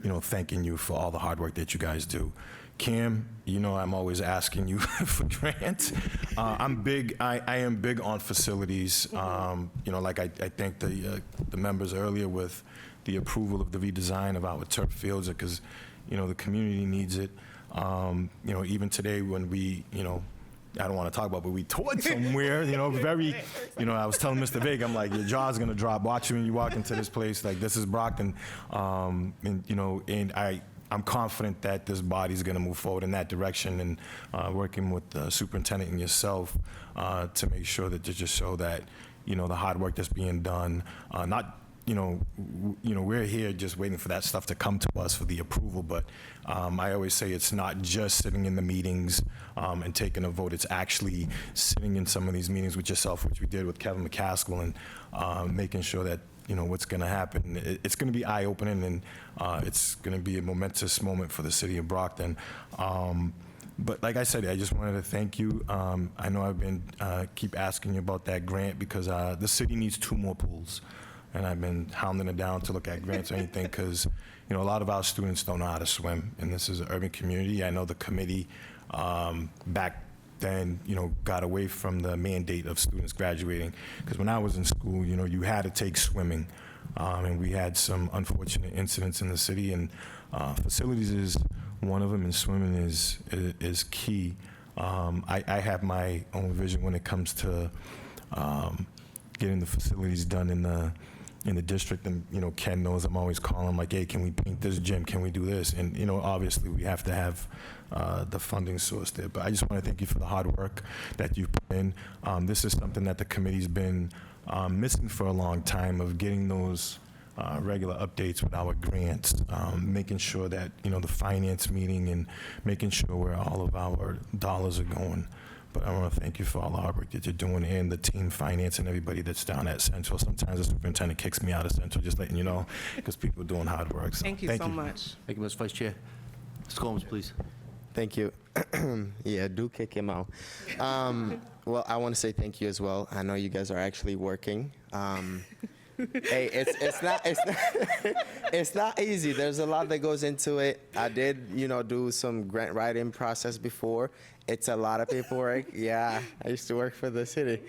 thanking you for all the hard work that you guys do. Cam, I'm always asking you for grants. I am big on facilities. Like I thanked the members earlier with the approval of the redesign of our turf fields, because, the community needs it. Even today when we, I don't want to talk about, but we toured somewhere, very, I was telling Mr. Vega, I'm like, your jaw's going to drop. Watch when you walk into this place, like, this is Brockton. And I'm confident that this body's going to move forward in that direction, and working with the superintendent and yourself to make sure that to just show that, the hard work that's being done, not, we're here just waiting for that stuff to come to us for the approval, but I always say it's not just sitting in the meetings and taking a vote. It's actually sitting in some of these meetings with yourself, which we did with Kevin McCaskill, and making sure that what's going to happen. It's going to be eye-opening, and it's going to be a momentous moment for the city of Brockton. But like I said, I just wanted to thank you. I know I've been keep asking you about that grant, because the city needs 2 more pools, and I've been hounding it down to look at grants or anything, because a lot of our students don't know how to swim, and this is an urban community. I know the committee back then, got away from the mandate of students graduating, because when I was in school, you had to take swimming, and we had some unfortunate incidents in the city, and facilities is one of them, and swimming is key. I have my own vision when it comes to getting the facilities done in the district, and Ken knows I'm always calling him, like, hey, can we paint this gym, can we do this? And obviously we have to have the funding source there, but I just want to thank you for the hard work that you've put in. This is something that the committee's been missing for a long time, of getting those regular updates with our grants, making sure that the finance meeting, and making sure where all of our dollars are going. But I want to thank you for all the hard work that you're doing, and the team finance and everybody that's down at Central. Sometimes the superintendent kicks me out of Central, just letting you know, because people are doing hard work. So Thank you so much. Thank you, Mr. Vice Chair. Mr. Combs, please. Thank you. Yeah, do kick him out. Well, I want to say thank you as well. I know you guys are actually working. Hey, it's not easy. There's a lot that goes into it. I did, do some grant writing process before. It's a lot of paperwork. Yeah, I used to work for the city.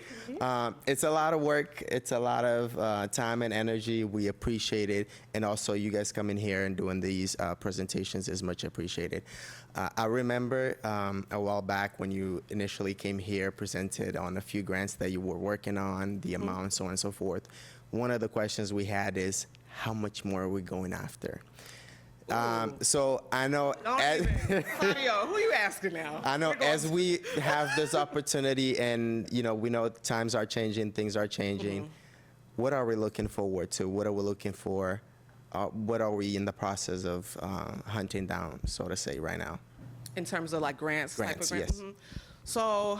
It's a lot of work. It's a lot of time and energy. We appreciate it. And also you guys coming here and doing these presentations is much appreciated. I remember a while back when you initially came here, presented on a few grants that you were working on, the amount, so on and so forth. One of the questions we had is, how much more are we going after? So I know, Claudio, who you asking now? I know as we have this opportunity, and we know times are changing, things are changing. What are we looking forward to? What are we looking for? What are we in the process of hunting down, so to say, right now? In terms of like grants? Grants, type of yes. So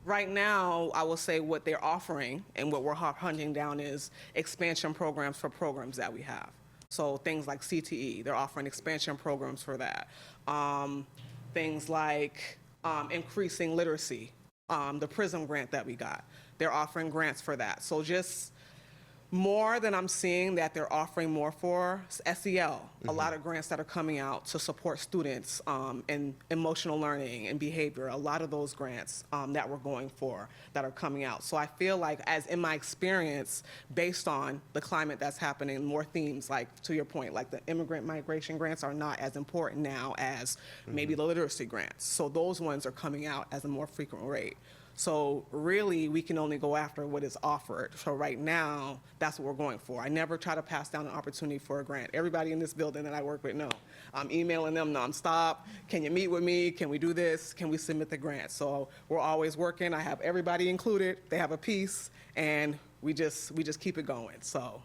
right now, I will say what they're offering and what we're hunting down is expansion programs for programs that we have. So things like CTE, they're offering expansion programs for that. Things like increasing literacy, the PRISM grant that we got, they're offering grants for that. So just more than I'm seeing that they're offering more for SEL, a lot of grants that are coming out to support students in emotional learning and behavior, a lot of those grants that we're going for that are coming out. So I feel like, as in my experience, based on the climate that's happening, more themes, like to your point, like the immigrant migration grants are not as important now as maybe the literacy grants. So those ones are coming out as a more frequent rate. So really, we can only go after what is offered. So right now, that's what we're going for. I never try to pass down an opportunity for a grant. Everybody in this building that I work with, no. I'm emailing them nonstop. Can you meet with me? Can we do this? Can we submit the grant? So we're always working. I have everybody included. They have a piece, and we just keep it going. So.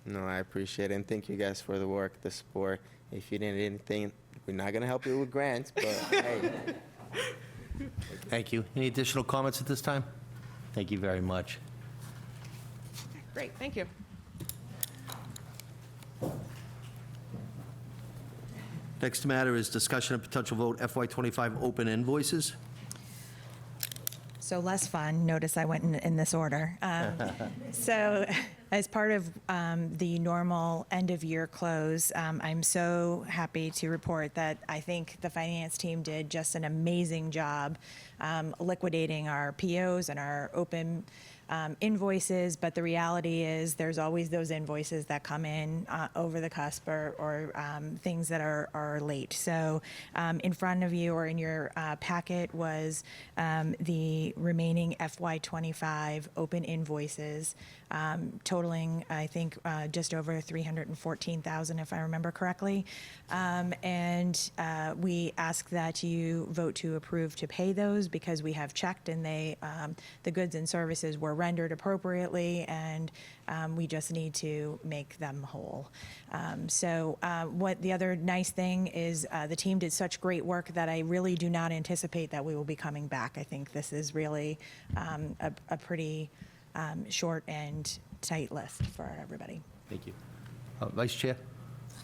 No, I appreciate it, and thank you guys for the work, the support. If you need anything, we're not gonna help you with grants, but hey. Thank you. Any additional comments at this time? Thank you very much. Great, thank you. Next matter is discussion and potential vote FY25 open invoices. So less fun. Notice I went in this order. So as part of the normal end-of-year close, I'm so happy to report that I think the finance team did just an amazing job liquidating our POs and our open invoices, but the reality is there's always those invoices that come in over the cusp or things that are late. So in front of you or in your packet was the remaining FY25 open invoices totaling, I think, just over $314,000, if I remember correctly. And we ask that you vote to approve to pay those because we have checked and the goods and services were rendered appropriately, and we just need to make them whole. So what the other nice thing is the team did such great work that I really do not anticipate that we will be coming back. I think this is really a pretty short and tight list for everybody. Thank you. Vice Chair?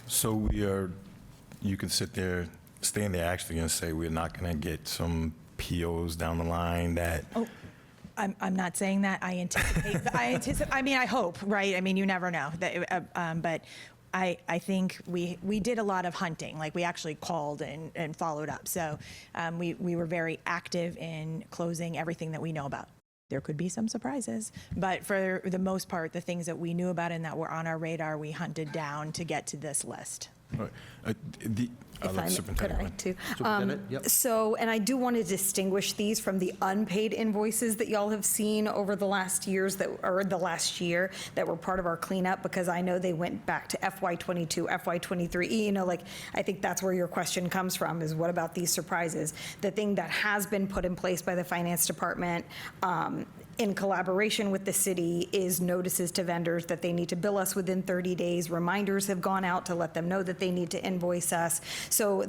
So you can sit there, stand there actually and say we're not going to get some POs down the line that. Oh, I'm not saying that. I anticipate. I mean, I hope, right? I mean, you never know. But I think we did a lot of hunting. Like we actually called and followed up. So we were very active in closing everything that we know about. There could be some surprises, but for the most part, the things that we knew about and that were on our radar, we hunted down to get to this list. All right. If I may, could I too? Superintendent, yep. So, and I do want to distinguish these from the unpaid invoices that y'all have seen over the last years or the last year that were part of our cleanup, because I know they went back to FY22, FY23. You know, like, I think that's where your question comes from, is what about these surprises? The thing that has been put in place by the finance department, in collaboration with the city, is notices to vendors that they need to bill us within 30 days. Reminders have gone out to let them know that they need to invoice us. So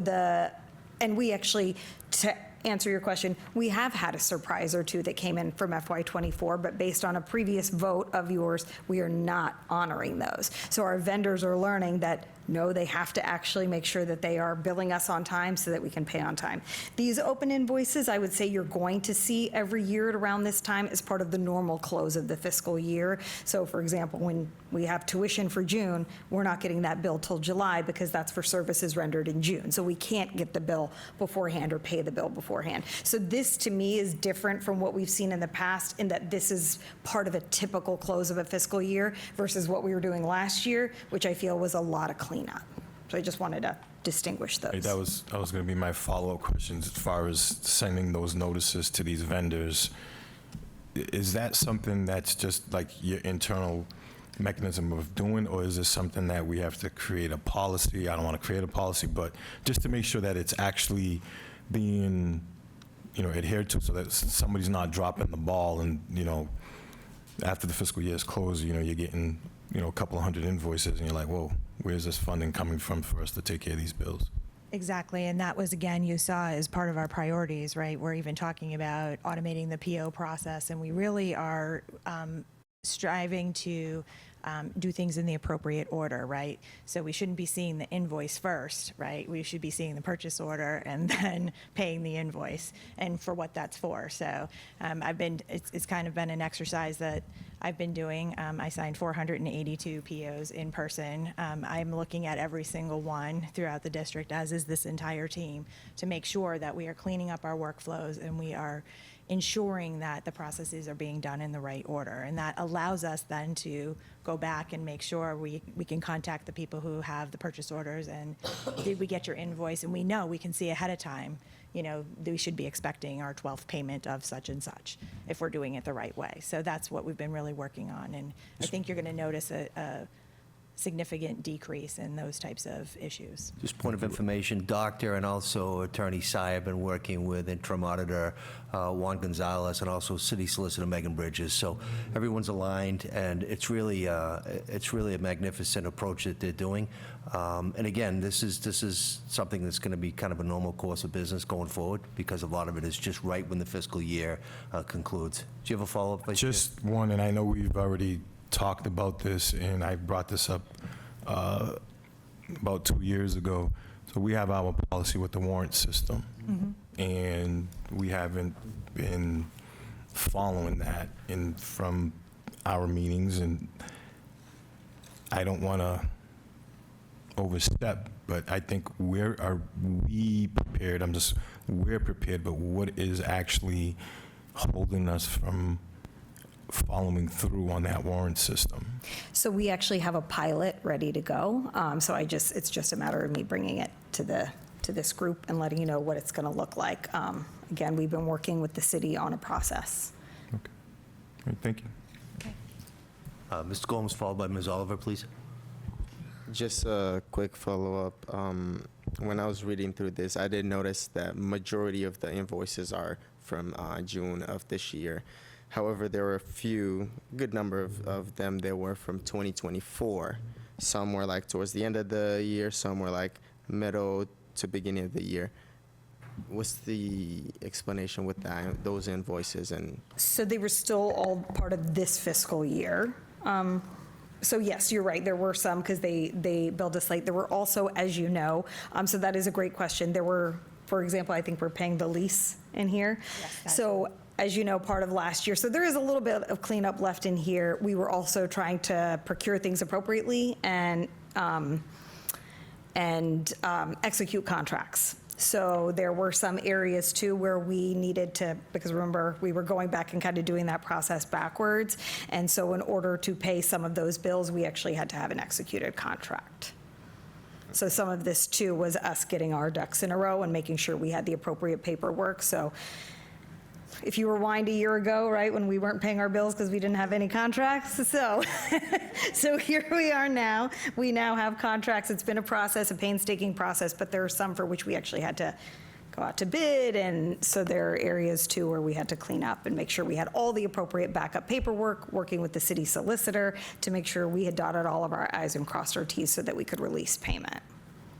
and we actually, to answer your question, we have had a surprise or two that came in from FY24, but based on a previous vote of yours, we are not honoring those. So our vendors are learning that no, they have to actually make sure that they are billing us on time so that we can pay on time. These open invoices, I would say you're going to see every year at around this time as part of the normal close of the fiscal year. So for example, when we have tuition for June, we're not getting that bill till July because that's for services rendered in June. So we can't get the bill beforehand or pay the bill beforehand. So this to me is different from what we've seen in the past in that this is part of a typical close of a fiscal year versus what we were doing last year, which I feel was a lot of cleanup. So I just wanted to distinguish those. Hey, that was going to be my follow-up questions as far as sending those notices to these vendors. Is that something that's just like your internal mechanism of doing, or is this something that we have to create a policy? I don't want to create a policy, but just to make sure that it's actually being, adhered to, so that somebody's not dropping the ball and, after the fiscal year is closed, you're getting, a couple of hundred invoices and you're like, whoa, where's this funding coming from for us to take care of these bills? Exactly, and that was, again, you saw as part of our priorities, right? We're even talking about automating the PO process, and we really are striving to do things in the appropriate order, right? So we shouldn't be seeing the invoice first, right? We should be seeing the purchase order and then paying the invoice and for what that's for. So it's kind of been an exercise that I've been doing. I signed 482 POs in person. I'm looking at every single one throughout the district, as is this entire team, to make sure that we are cleaning up our workflows and we are ensuring that the processes are being done in the right order. And that allows us then to go back and make sure we can contact the people who have the purchase orders and did we get your invoice? And we know, we can see ahead of time, that we should be expecting our 12th payment of such and such if we're doing it the right way. So that's what we've been really working on. And I think you're going to notice a significant decrease in those types of issues. Just point of information, Doctor and also Attorney Sy have been working with Interim Auditor Juan Gonzalez and also City Solicitor Megan Bridges. So everyone's aligned, and it's really a magnificent approach that they're doing. And again, this is something that's going to be kind of a normal course of business going forward because a lot of it is just right when the fiscal year concludes. Do you have a follow-up, Vice Chair? Just one, and I know we've already talked about this, and I brought this up about 2 years ago. So we have our policy with the warrant system, and we haven't been following that from our meetings, and I don't want to overstep, but I think we're prepared? We're prepared, but what is actually holding us from following through on that warrant system? So we actually have a pilot ready to go. So it's just a matter of me bringing it to this group and letting you know what it's going to look like. Again, we've been working with the city on a process. Okay. All right, thank you. Mr. Gomes, followed by Ms. Oliver, please. Just a quick follow-up. When I was reading through this, I did notice that majority of the invoices are from June of this year. However, there were a good number of them that were from 2024. Some were like towards the end of the year, some were like middle to beginning of the year. What's the explanation with those invoices? And So they were still all part of this fiscal year. So yes, you're right, there were some because they billed us late. There were also, as you know, so that is a great question. There were, for example, I think we're paying the lease in here. Yes, So as you know, part of last year, so there is a little bit of cleanup left in here. We were also trying to procure things appropriately and execute contracts. So there were some areas too where we needed to, because remember, we were going back and kind of doing that process backwards. And so in order to pay some of those bills, we actually had to have an executed contract. So some of this too was us getting our ducks in a row and making sure we had the appropriate paperwork. So if you rewind a year ago, right, when we weren't paying our bills because we didn't have any contracts, so here we are now. We now have contracts. It's been a process, a painstaking process, but there are some for which we actually had to go out to bid, and so there are areas too where we had to clean up and make sure we had all the appropriate backup paperwork, working with the city solicitor to make sure we had dotted all of our I's and crossed our T's so that we could release payment.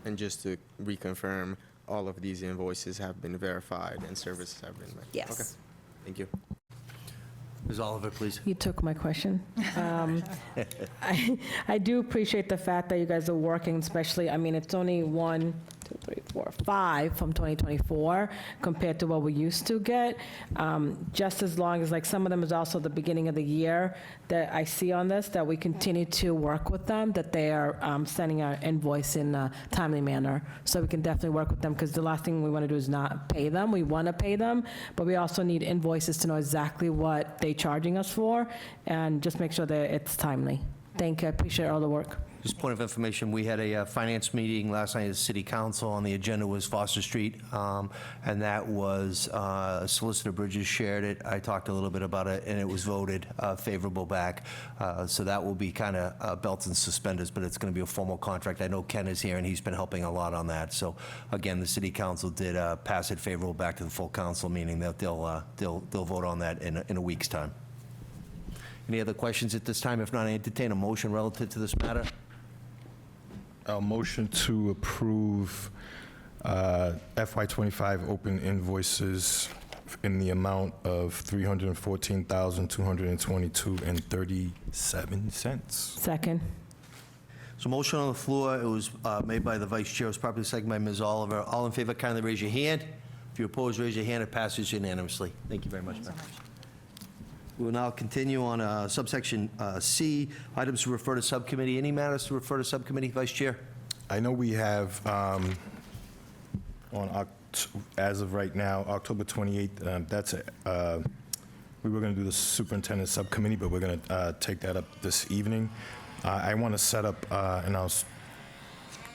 And just to reconfirm, all of these invoices have been verified and services have been made? Yes. Okay. Thank you. Ms. Oliver, please. You took my question. I do appreciate the fact that you guys are working, especially, I mean, it's only 1, 2, 3, 4, 5 from 2024 compared to what we used to get. Just as long as, like, some of them is also the beginning of the year that I see on this, that we continue to work with them, that they are sending our invoice in a timely manner. So we can definitely work with them, because the last thing we want to do is not pay them. We want to pay them, but we also need invoices to know exactly what they're charging us for, and just make sure that it's timely. Thank you, I appreciate all the work. Just point of information, we had a finance meeting last night at the City Council. On the agenda was Foster Street, and that was, Solicitor Bridges shared it. I talked a little bit about it, and it was voted favorable back. So that will be kind of belts and suspenders, but it's going to be a formal contract. I know Ken is here, and he's been helping a lot on that. So again, the City Council did pass it favorable back to the full council, meaning that they'll vote on that in a week's time. Any other questions at this time? If not, I entertain a motion relative to this matter. A motion to approve FY25 open invoices in the amount of $314,222.37. Second. So motion on the floor, it was made by the Vice Chair, it was properly seconded by Ms. Oliver. All in favor, kindly raise your hand. If you oppose, raise your hand. It passes unanimously. Thank you very much, ma'am. We will now continue on subsection C, items to refer to subcommittee. Any matters to refer to subcommittee, Vice Chair? I know we have as of right now, October 28th, we were going to do the superintendent subcommittee, but we're going to take that up this evening. I want to set up, and I'll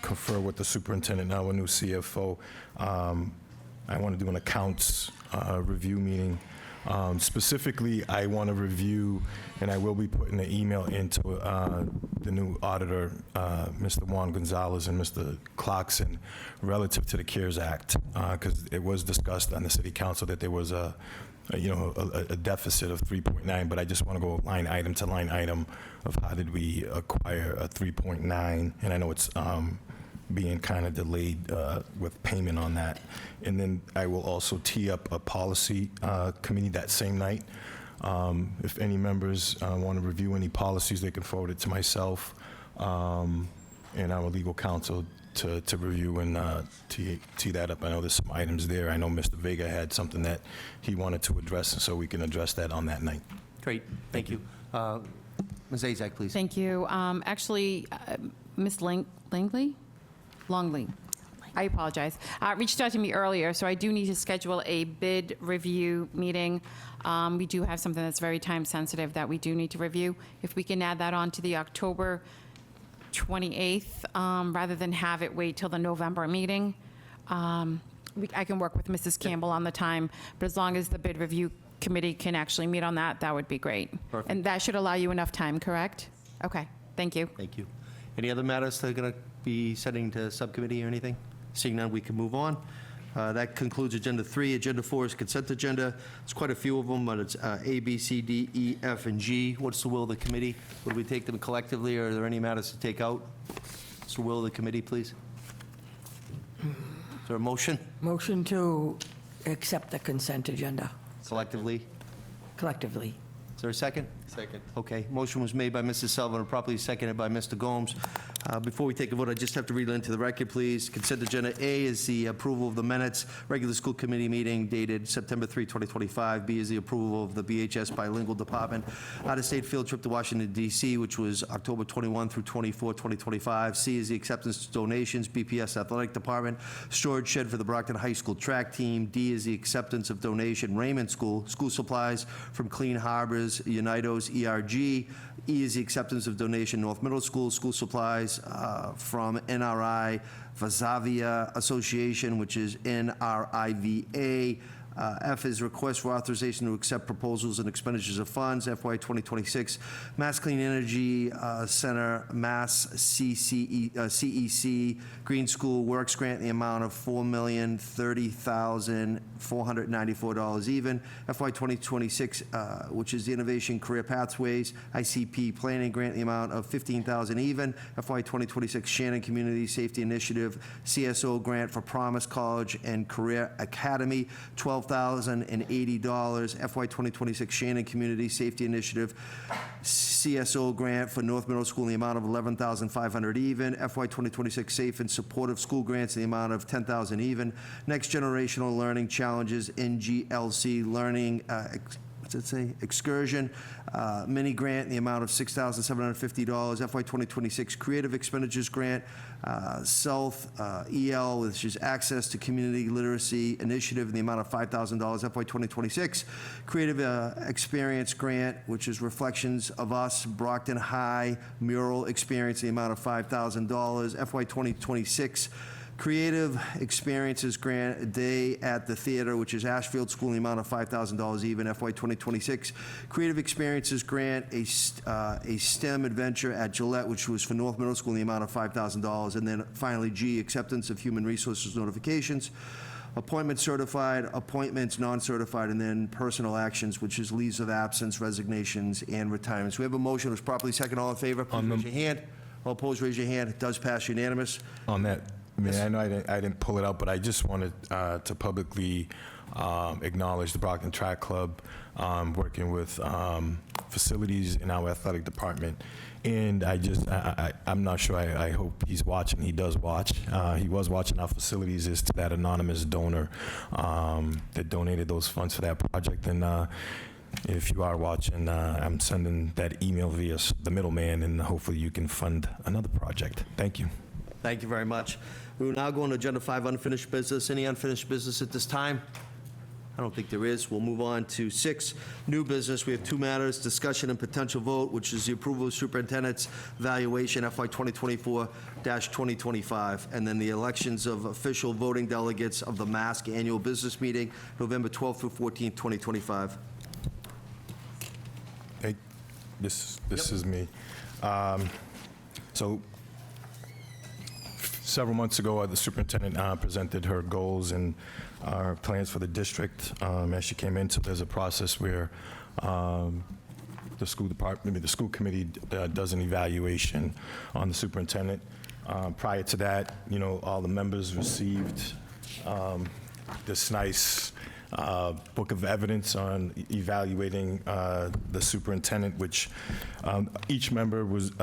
confer with the superintendent, now our new CFO. I want to do an accounts review meeting. Specifically, I want to review, and I will be putting an email into the new auditor, Mr. Juan Gonzalez and Mr. Clarkson, relative to the CARES Act, because it was discussed on the city council that there was a deficit of 3.9, but I just want to go line item to line item of how did we acquire a 3.9, and I know it's being kind of delayed with payment on that. And then I will also tee up a policy committee that same night. If any members want to review any policies, they can forward it to myself and our legal counsel to review and tee that up. I know there's some items there. I know Mr. Vega had something that he wanted to address, and so we can address that on that night. Great, thank you. Ms. Azak, please. Thank you. Actually, Ms. Longley, I apologize, reached out to me earlier, so I do need to schedule a bid review meeting. We do have something that's very time sensitive that we do need to review. If we can add that on to the October 28th, rather than have it wait till the November meeting. I can work with Mrs. Campbell on the time, but as long as the bid review committee can actually meet on that, that would be great. Perfect. And that should allow you enough time, correct? Okay, thank you. Thank you. Any other matters that are going to be sending to subcommittee or anything? Seeing none, we can move on. That concludes Agenda 3. Agenda 4 is consent agenda. It's quite a few of them, but it's A, B, C, D, E, F, and G. What's the will of the committee? Would we take them collectively, or are there any matters to take out? What's the will of the committee, please? Is there a motion? Motion to accept the consent agenda Collectively? collectively. Is there a second? Second. Okay, motion was made by Mrs. Sullivan and properly seconded by Mr. Gomes. Before we take a vote, I just have to read it into the record, please. Consent agenda A is the approval of the minutes, regular school committee meeting dated September 3, 2025. B is the approval of the BHS bilingual department out-of-state field trip to Washington, D.C., which was October 21 through 24, 2025. C is the acceptance of donations, BPS athletic department, storage shed for the Brockton High School track team. D is the acceptance of donation, Raymond School, school supplies from Clean Harbors, Unitos, ERG. E is the acceptance of donation, North Middle School, school supplies from NRI Vasavia Association, which is NRIVA. F is request for authorization to accept proposals and expenditures of funds, FY 2026, Mass Clean Energy Center, Mass CEC, Green School Works Grant in the amount of $4,030,494 even, FY 2026, which is the Innovation Career Pathways, ICP Planning Grant in the amount of $15,000 even, FY 2026 Shannon Community Safety Initiative, CSO Grant for Promise College and Career Academy, $12,080, FY 2026 Shannon Community Safety Initiative, CSO Grant for North Middle School in the amount of $11,500 even, FY 2026 Safe and Supportive School Grants in the amount of $10,000 even, Next Generational Learning Challenges, NGLC Learning, what's it say, excursion, mini grant in the amount of $6,750, FY 2026 Creative Expenditures Grant, South EL, which is Access to Community Literacy Initiative in the amount of $5,000, FY 2026 Creative Experience Grant, which is Reflections of Us, Brockton High Mural Experience in the amount of $5,000, FY 2026 Creative Experiences Grant, a day at the theater, which is Ashfield School, in the amount of $5,000 even, FY 2026. Creative Experiences Grant, a STEM adventure at Gillette, which was for North Middle School, in the amount of $5,000. And then finally, G, Acceptance of Human Resources Notifications. Appointments certified, appointments non-certified, and then personal actions, which is leaves of absence, resignations, and retirements. We have a motion. It was properly second. All in favor, please raise your hand. All opposed, raise your hand. It does pass unanimous. On that, I mean, I know I didn't pull it out, but I just wanted to publicly acknowledge the Brockton Track Club working with facilities in our athletic department. And I'm not sure, I hope he's watching. He does watch. He was watching our facilities is to that anonymous donor that donated those funds for that project. And if you are watching, I'm sending that email via the middleman, and hopefully you can fund another project. Thank you. Thank you very much. We will now go on to Agenda 5, unfinished business. Any unfinished business at this time? I don't think there is. We'll move on to 6, new business. We have 2 matters, discussion and potential vote, which is the approval of superintendent's evaluation FY 2024-2025, and then the elections of official voting delegates of the MASC annual business meeting, November 12th through 14th, 2025. Hey, this is me. So several months ago, the superintendent presented her goals and our plans for the district. As she came into, there's a process where the school committee does an evaluation on the superintendent. Prior to that, all the members received this nice book of evidence on evaluating the superintendent, which each member was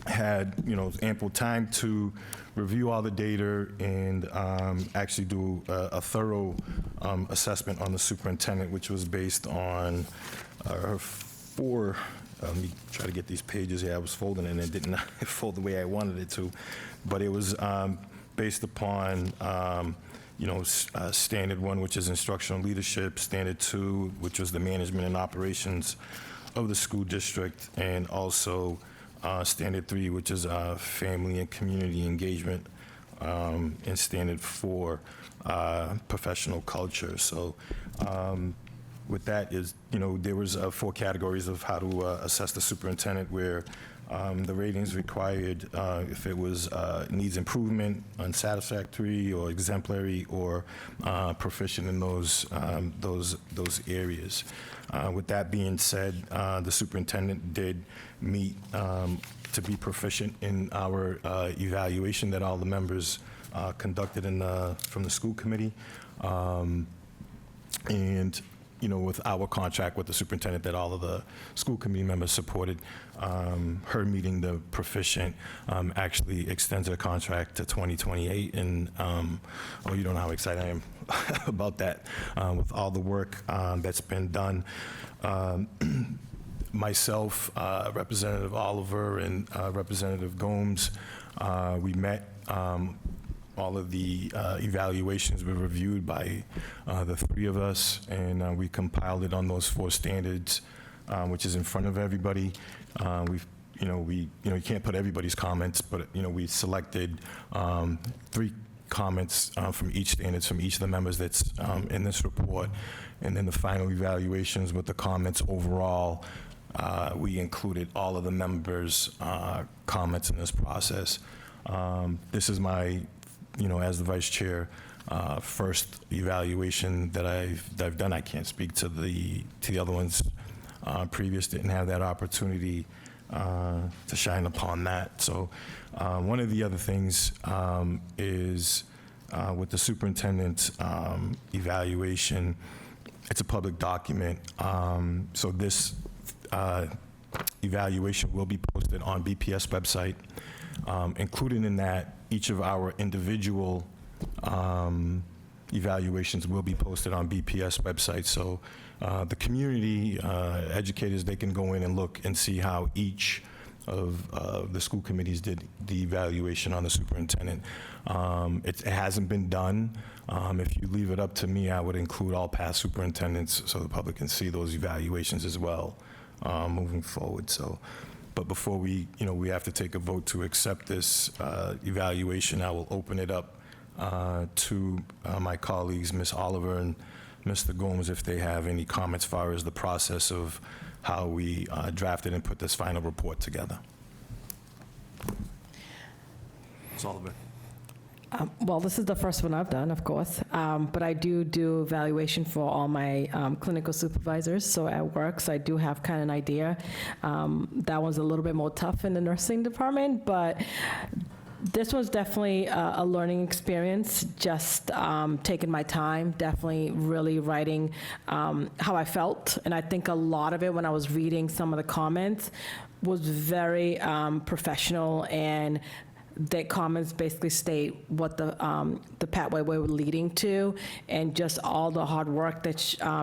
had ample time to review all the data and actually do a thorough assessment on the superintendent, which was based on her 4. Let me try to get these pages here. I was folding and it didn't fold the way I wanted it to, but it was based upon standard 1, which is instructional leadership, standard 2, which was the management and operations of the school district, and also standard 3, which is family and community engagement, and standard 4, professional culture. So with that is, there was 4 categories of how to assess the superintendent, where the ratings required if it was needs improvement, unsatisfactory, or exemplary, or proficient in those areas. With that being said, the superintendent did meet to be proficient in our evaluation that all the members conducted from the school committee. And with our contract with the superintendent that all of the school committee members supported, her meeting the proficient actually extends her contract to 2028. And you don't know how excited I am about that. With all the work that's been done, myself, Representative Oliver, and Representative Gomes, we met. All of the evaluations were reviewed by the 3 of us, and we compiled it on those 4 standards, which is in front of everybody. You can't put everybody's comments, but we selected 3 comments from each standards from each of the members that's in this report, and then the final evaluations with the comments overall. We included all of the members' comments in this process. This is my as the vice chair, first evaluation that I've done. I can't speak to the other ones previous. Didn't have that opportunity to shine upon that. So one of the other things is with the superintendent's evaluation, it's a public document. So this evaluation will be posted on BPS website. Included in that, each of our individual evaluations will be posted on BPS website. So the community educators, they can go in and look and see how each of the school committees did the evaluation on the superintendent. It hasn't been done. If you leave it up to me, I would include all past superintendents so the public can see those evaluations as well moving forward. So. But before we have to take a vote to accept this evaluation, I will open it up to my colleagues, Ms. Oliver and Mr. Gomes, if they have any comments as far as the process of how we drafted and put this final report together. Ms. Oliver. Well, this is the first one I've done, of course, but I do evaluation for all my clinical supervisors, so at work, so I do have kind of an idea. That one's a little bit more tough in the nursing department, but this was definitely a learning experience, just taking my time, definitely really writing how I felt, and I think a lot of it, when I was reading some of the comments, was very professional and their comments basically state what the pathway we were leading to, and just all the hard work that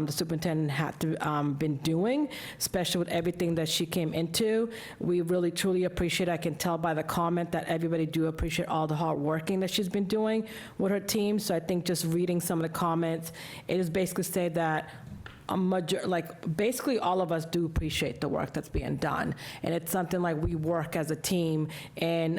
the superintendent had to been doing, especially with everything that she came into. We really truly appreciate. I can tell by the comment that everybody do appreciate all the hard working that she's been doing with her team. So I think just reading some of the comments, it is basically say that basically all of us do appreciate the work that's being done. And it's something like we work as a team, and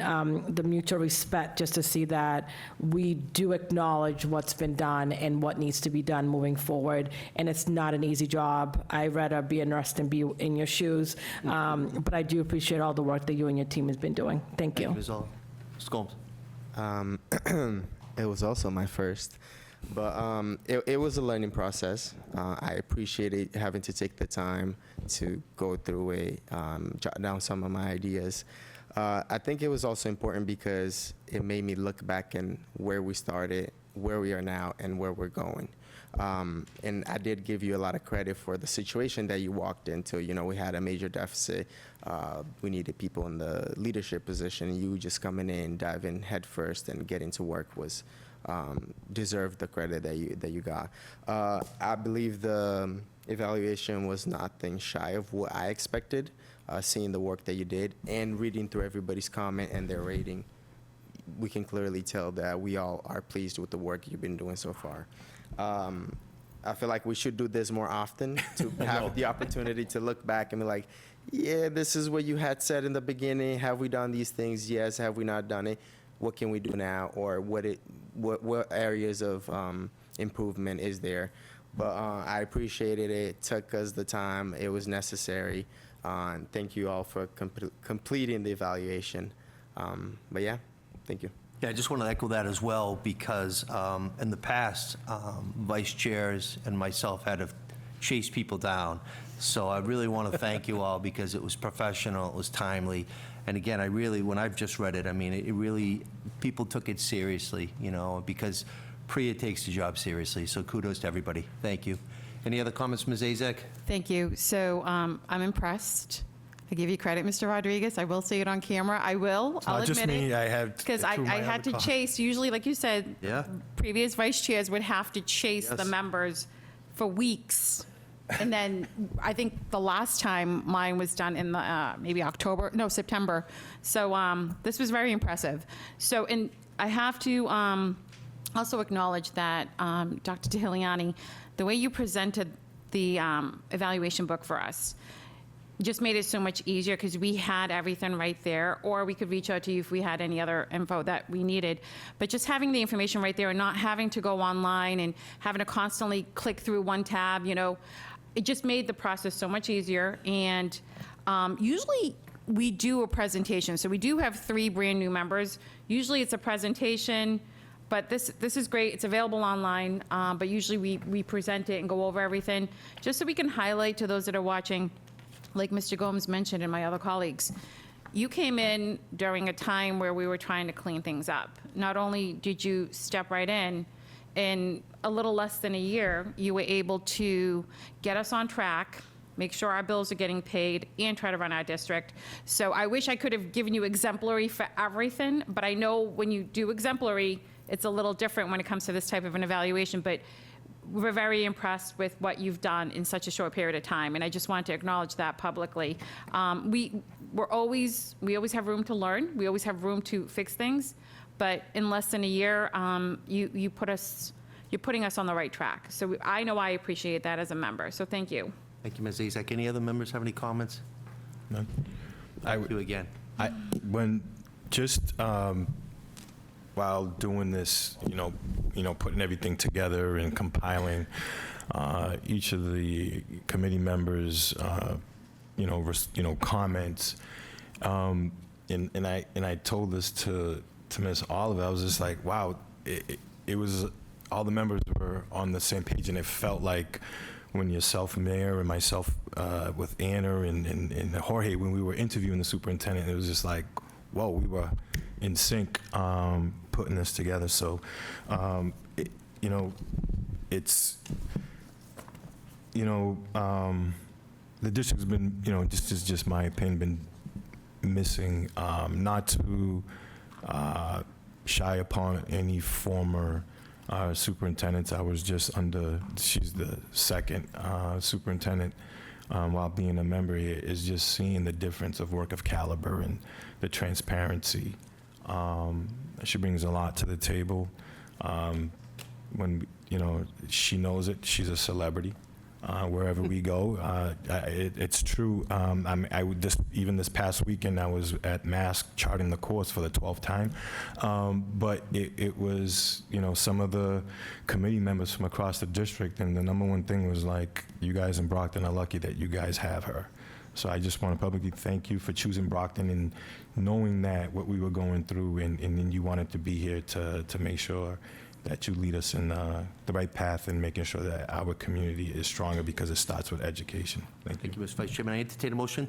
the mutual respect just to see that we do acknowledge what's been done and what needs to be done moving forward. And it's not an easy job. I'd rather be a nurse than be in your shoes. But I do appreciate all the work that you and your team has been doing. Thank you. Ms. Olive. Ms. Gomes. It was also my first. But it was a learning process. I appreciated having to take the time to go through it, jot down some of my ideas. I think it was also important because it made me look back and where we started, where we are now, and where we're going. And I did give you a lot of credit for the situation that you walked into. You know, we had a major deficit. We needed people in the leadership position. You just coming in, diving headfirst, and getting to work was deserved the credit that you got. I believe the evaluation was nothing shy of what I expected, seeing the work that you did and reading through everybody's comment and their rating. We can clearly tell that we all are pleased with the work you've been doing so far. I feel like we should do this more often to have the opportunity to look back and be like, yeah, this is what you had said in the beginning. Have we done these things? Yes. Have we not done it? What can we do now? Or what areas of improvement is there? But I appreciated it. It took us the time. It was necessary. And thank you all for completing the evaluation. But yeah, thank you. Yeah, I just want to echo that as well, because in the past, vice chairs and myself had to chase people down. So I really want to thank you all, because it was professional, it was timely. And again, when I've just read it, I mean, it really, people took it seriously, you know, because Priya takes the job seriously. So kudos to everybody. Thank you. Any other comments, Ms. Azek? Thank you. So I'm impressed. I give you credit, Mr. Rodriguez. I will say it on camera. I'll admit not just me. it. I have Because I had to chase, usually, like you said, Yeah. previous vice chairs would have to chase the Yes. members for weeks. And then I think the last time mine was done in the maybe September. So this was very impressive. So, and I have to also acknowledge that Dr. Tahiliani, the way you presented the evaluation book for us just made it so much easier, because we had everything right there, or we could reach out to you if we had any other info that we needed. But just having the information right there and not having to go online and having to constantly click through one tab, you know, it just made the process so much easier. And usually we do a presentation. So we do have 3 brand new members. Usually it's a presentation, but this is great. It's available online, but usually we present it and go over everything just so we can highlight to those that are watching. Like Mr. Gomes mentioned and my other colleagues, you came in during a time where we were trying to clean things up. Not only did you step right in a little less than a year, you were able to get us on track, make sure our bills are getting paid, and try to run our district. So I wish I could have given you exemplary for everything, but I know when you do exemplary, it's a little different when it comes to this type of an evaluation. But we're very impressed with what you've done in such a short period of time, and I just want to acknowledge that publicly. We always have room to learn. We always have room to fix things, but in less than a year, you're putting us on the right track. So I know I appreciate that as a member. So thank you. Thank you, Ms. Azek. Any other members have any comments? None. Thank you again. While doing this, putting everything together and compiling each of the committee members, comments, and I told this to Ms. Oliver. I was just like, wow, it was all the members were on the same page, and it felt like when yourself, Mayor, and myself with Anna and Jorge, when we were interviewing the superintendent, it was just like, whoa, we were in sync putting this together. So, the district's been, this is just my opinion, been missing, not to shy upon any former superintendents. I was just she's the second superintendent while being a member here, is just seeing the difference of work of caliber and the transparency. She brings a lot to the table. When, she knows it, she's a celebrity. Wherever we go, it's true. Even this past weekend, I was at Mass charting the course for the 12th time. But it was, some of the committee members from across the district, and the number one thing was like, you guys in Brockton are lucky that you guys have her. So I just want to publicly thank you for choosing Brockton and knowing that what we were going through, and then you wanted to be here to make sure that you lead us in the right path and making sure that our community is stronger, because it starts with education. Thank you. Thank you, Mr. Vice Chairman. I entertain a motion.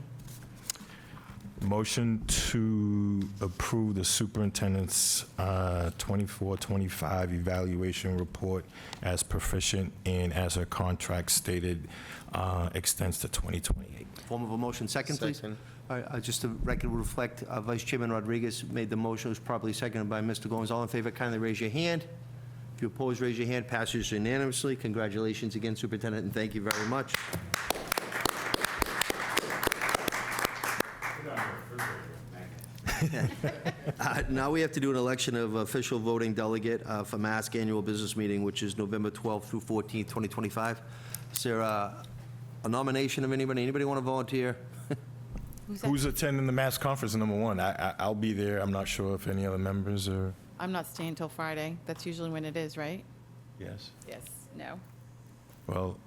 Motion to approve the superintendent's 24-25 evaluation report as proficient and as her contract stated extends to 2028. Form of a motion. Second, please. Second. All right, just the record will reflect, Vice Chairman Rodriguez made the motion. It was properly seconded by Mr. Gomes. All in favor, kindly raise your hand. If you oppose, raise your hand. Passes unanimously. Congratulations again, Superintendent, and thank you very much. Now we have to do an election of official voting delegate for Mask Annual Business Meeting, which is November 12th through 14th, 2025. Is there a nomination of anybody? Anybody want to volunteer? Who's attending the mass conference, number one? I'll be there. I'm not sure if any other members are. I'm not staying till Friday. That's usually when it is, right? Yes. Yes, no. Well,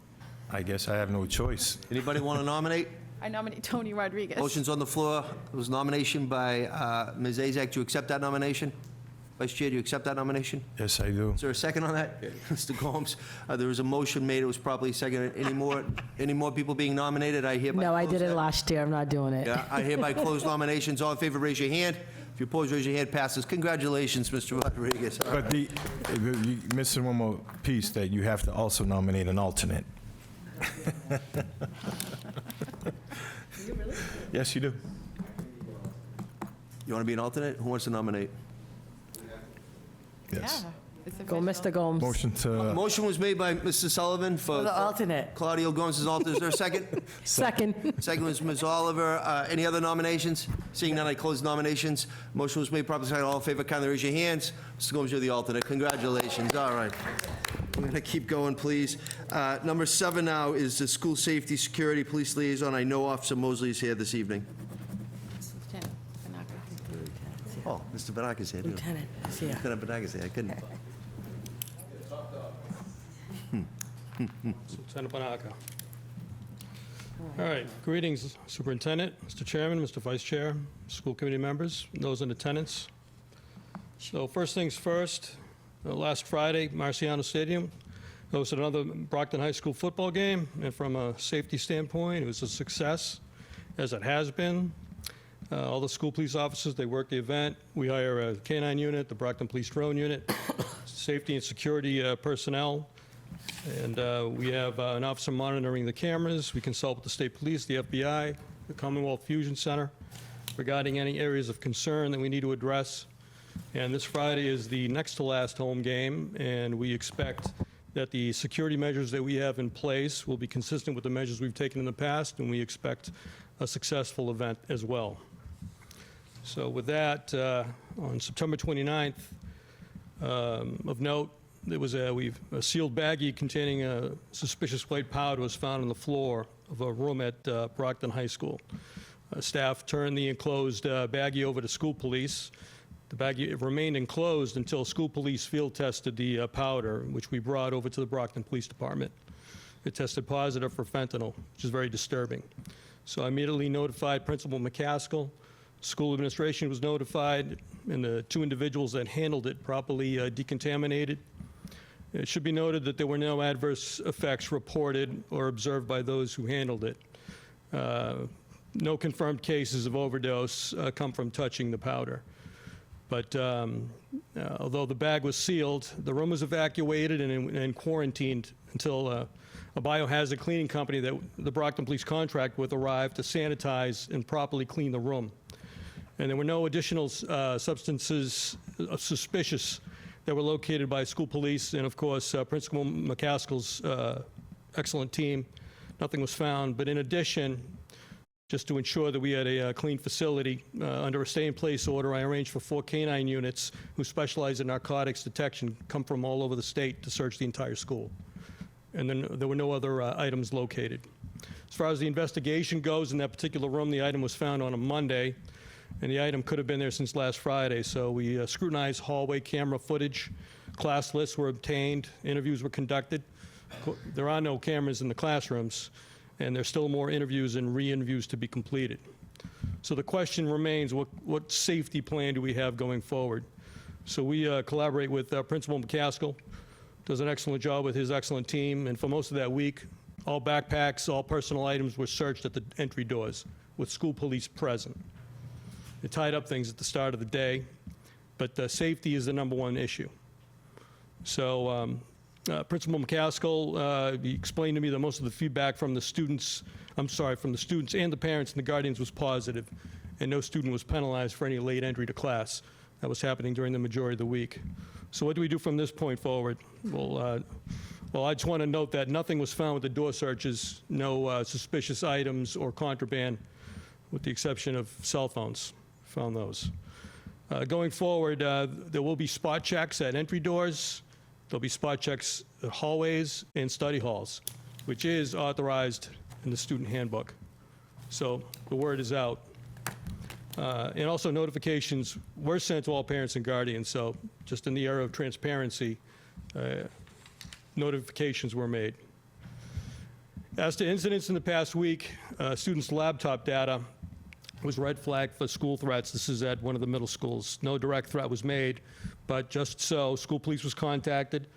I guess I have no choice. Anybody want to nominate? I nominate Tony Rodriguez. Motion's on the floor. There was nomination by Ms. Azak. Do you accept that nomination? Vice Chair, do you accept that nomination? Yes, I do. Is there a second on that? Mr. Gomes, there was a motion made. It was properly seconded. Any more people being nominated? I hereby No, I close did it that. last year. I'm not doing it. Yeah, I hereby close nominations. All in favor, raise your hand. If you oppose, raise your hand. Passes. Congratulations, Mr. Rodriguez. All But you're missing one more piece, that you have to also nominate an alternate. Yes, you do. You want to be an alternate? Who wants to nominate? Yes. It's Go, official. Mr. Gomes. Motion to. Motion was made by Mr. Sullivan for The alternate. Claudio Gomes as alternate. Is there a second? Second. Second was Ms. Oliver. Any other nominations? Seeing none, I close nominations. Motion was made, properly seconded. All in favor, kindly raise your hands. Mr. Gomes, you're the alternate. Congratulations. All right. We're going to keep going, please. Number 7 now is the School Safety Security Police Liaison. I know Officer Mosley is here this evening. Lieutenant Banaka. Oh, Mr. Banaka's here, too. Lieutenant, yeah. Lieutenant Banaka's here. I couldn't. Lieutenant Banaka. All right, greetings, Superintendent, Mr. Chairman, Mr. Vice Chair, school committee members, those in attendance. So first things first, last Friday, Marciano Stadium hosted another Brockton High School football game, and from a safety standpoint, it was a success, as it has been. All the school police officers, they work the event. We hire a K-9 unit, the Brockton Police Drone Unit, safety and security personnel, and we have an officer monitoring the cameras. We consult with the state police, the FBI, the Commonwealth Fusion Center regarding any areas of concern that we need to address. And this Friday is the next to last home game, and we expect that the security measures that we have in place will be consistent with the measures we've taken in the past, and we expect a successful event as well. So with that, on September 29th, of note, there was a sealed baggie containing a suspicious white powder was found on the floor of a room at Brockton High School. Staff turned the enclosed baggie over to school police. The baggie remained enclosed until school police field tested the powder, which we brought over to the Brockton Police Department. It tested positive for fentanyl, which is very disturbing. So I immediately notified Principal McCaskill. School administration was notified, and the 2 individuals that handled it properly decontaminated. It should be noted that there were no adverse effects reported or observed by those who handled it. No confirmed cases of overdose come from touching the powder. But although the bag was sealed, the room was evacuated and quarantined until a biohazard cleaning company that the Brockton Police contract with arrived to sanitize and properly clean the room. And there were no additional substances suspicious that were located by school police and, of course, Principal McCaskill's excellent team. Nothing was found. But in addition, just to ensure that we had a clean facility, under a stay-in-place order, I arranged for 4 canine units who specialize in narcotics detection, come from all over the state to search the entire school. And then there were no other items located. As far as the investigation goes, in that particular room, the item was found on a Monday, and the item could have been there since last Friday. So we scrutinized hallway camera footage, class lists were obtained, interviews were conducted. There are no cameras in the classrooms, and there's still more interviews and re-interviews to be completed. So the question remains, what safety plan do we have going forward? So we collaborate with Principal McCaskill, does an excellent job with his excellent team, and for most of that week, all backpacks, all personal items were searched at the entry doors with school police present. It tied up things at the start of the day, but safety is the #1 issue. So Principal McCaskill, he explained to me that most of the feedback from the students, from the students and the parents and the guardians was positive, and no student was penalized for any late entry to class. That was happening during the majority of the week. So what do we do from this point forward? Well, I just want to note that nothing was found with the door searches, no suspicious items or contraband, with the exception of cell phones. Found those. Going forward, there will be spot checks at entry doors. There'll be spot checks at hallways and study halls, which is authorized in the student handbook. So the word is out. And also notifications were sent to all parents and guardians, so just in the era of transparency, notifications were made. As to incidents in the past week, students' laptop data was red flagged for school threats. This is at one of the middle schools. No direct threat was made, but just so, school police was contacted,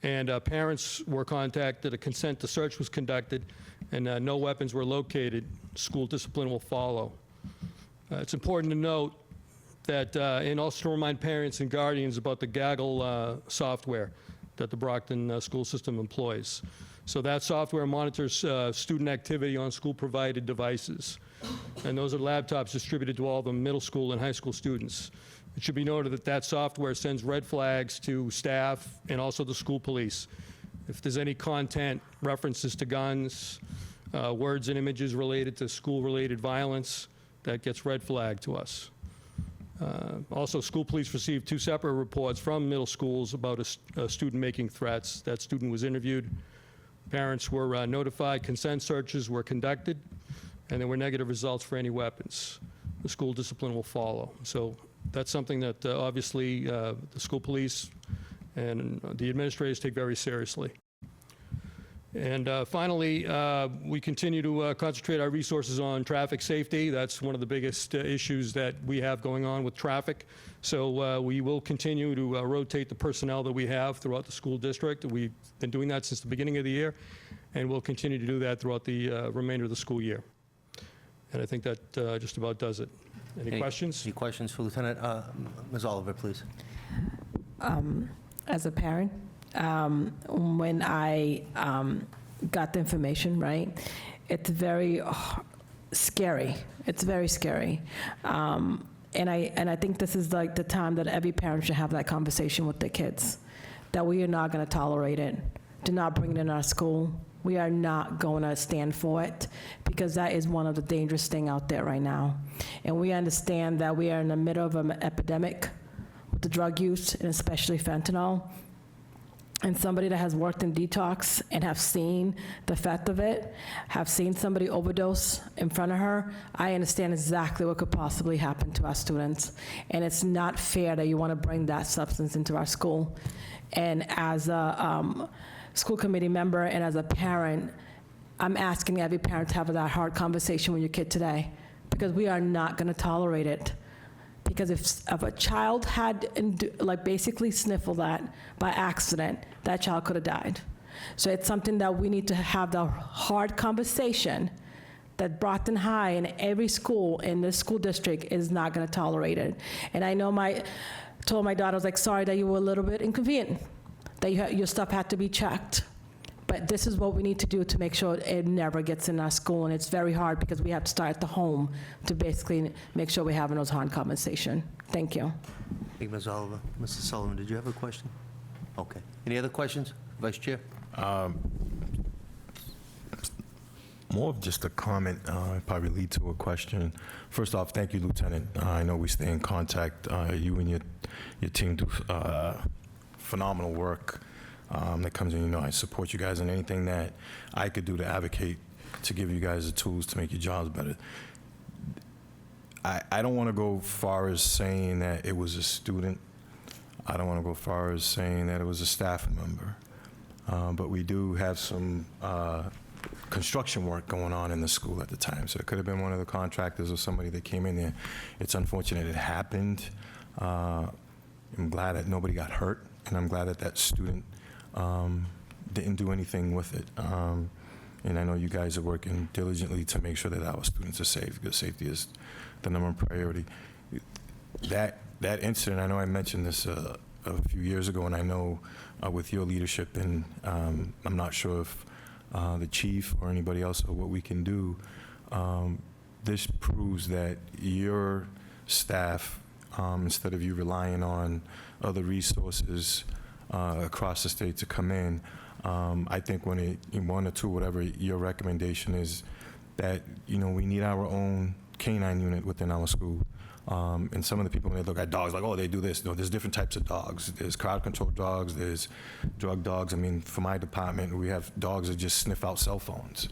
and parents were contacted. A consent to search was conducted, and no weapons were located. School discipline will follow. It's important to note that, and also to remind parents and guardians about the Gaggle software that the Brockton school system employs. So that software monitors student activity on school-provided devices. And those are laptops distributed to all the middle school and high school students. It should be noted that that software sends red flags to staff and also the school police. If there's any content, references to guns, words and images related to school-related violence, that gets red flagged to us. Also, school police received 2 separate reports from middle schools about a student making threats. That student was interviewed. Parents were notified. Consent searches were conducted, and there were negative results for any weapons. The school discipline will follow. So that's something that obviously the school police and the administrators take very seriously. And finally, we continue to concentrate our resources on traffic safety. That's one of the biggest issues that we have going on with traffic. So we will continue to rotate the personnel that we have throughout the school district. We've been doing that since the beginning of the year, and we'll continue to do that throughout the remainder of the school year. And I think that just about does it. Any questions? Any questions for Lieutenant? Ms. Oliver, please. As a parent, when I got the information, right, it's very scary. It's very scary. And I think this is like the time that every parent should have that conversation with their kids, that we are not going to tolerate it. Do not bring it in our school. We are not going to stand for it, because that is one of the dangerous things out there right now. And we understand that we are in the middle of an epidemic with the drug use, and especially fentanyl. And somebody that has worked in detox and have seen the effect of it, have seen somebody overdose in front of her, I understand exactly what could possibly happen to our students. And it's not fair that you want to bring that substance into our school. And as a school committee member and as a parent, I'm asking every parent to have that hard conversation with your kid today, because we are not going to tolerate it. Because if a child had basically sniffled that by accident, that child could have died. So it's something that we need to have the hard conversation that Brockton High and every school in this school district is not going to tolerate it. And I know told my daughter, I was like, sorry that you were a little bit inconvenient, that your stuff had to be checked. But this is what we need to do to make sure it never gets in our school, and it's very hard because we have to start at the home to basically make sure we're having those harm conversation. Thank you. Thank you, Ms. Oliver. Mr. Sullivan, did you have a question? Okay. Any other questions? Vice Chair? More of just a comment, probably lead to a question. First off, thank you, Lieutenant. I know we stay in contact. You and your team do phenomenal work that comes in. You know, I support you guys in anything that I could do to advocate to give you guys the tools to make your jobs better. I don't want to go far as saying that it was a student. I don't want to go far as saying that it was a staff member. But we do have some construction work going on in the school at the time. So it could have been one of the contractors or somebody that came in there. It's unfortunate it happened. I'm glad that nobody got hurt, and I'm glad that that student didn't do anything with it. And I know you guys are working diligently to make sure that our students are safe, because safety is the number one priority. That incident, I know I mentioned this a few years ago, and I know with your leadership, and I'm not sure if the chief or anybody else or what we can do, this proves that your staff, instead of you relying on other resources across the state to come in, I think when in 1 or 2, whatever your recommendation is, that, you know, we need our own canine unit within our school. And some of the people, when they look at dogs, like, oh, they do this. No, there's different types of dogs. There's crowd control dogs. There's drug dogs. I mean, for my department, we have dogs that just sniff out cell phones.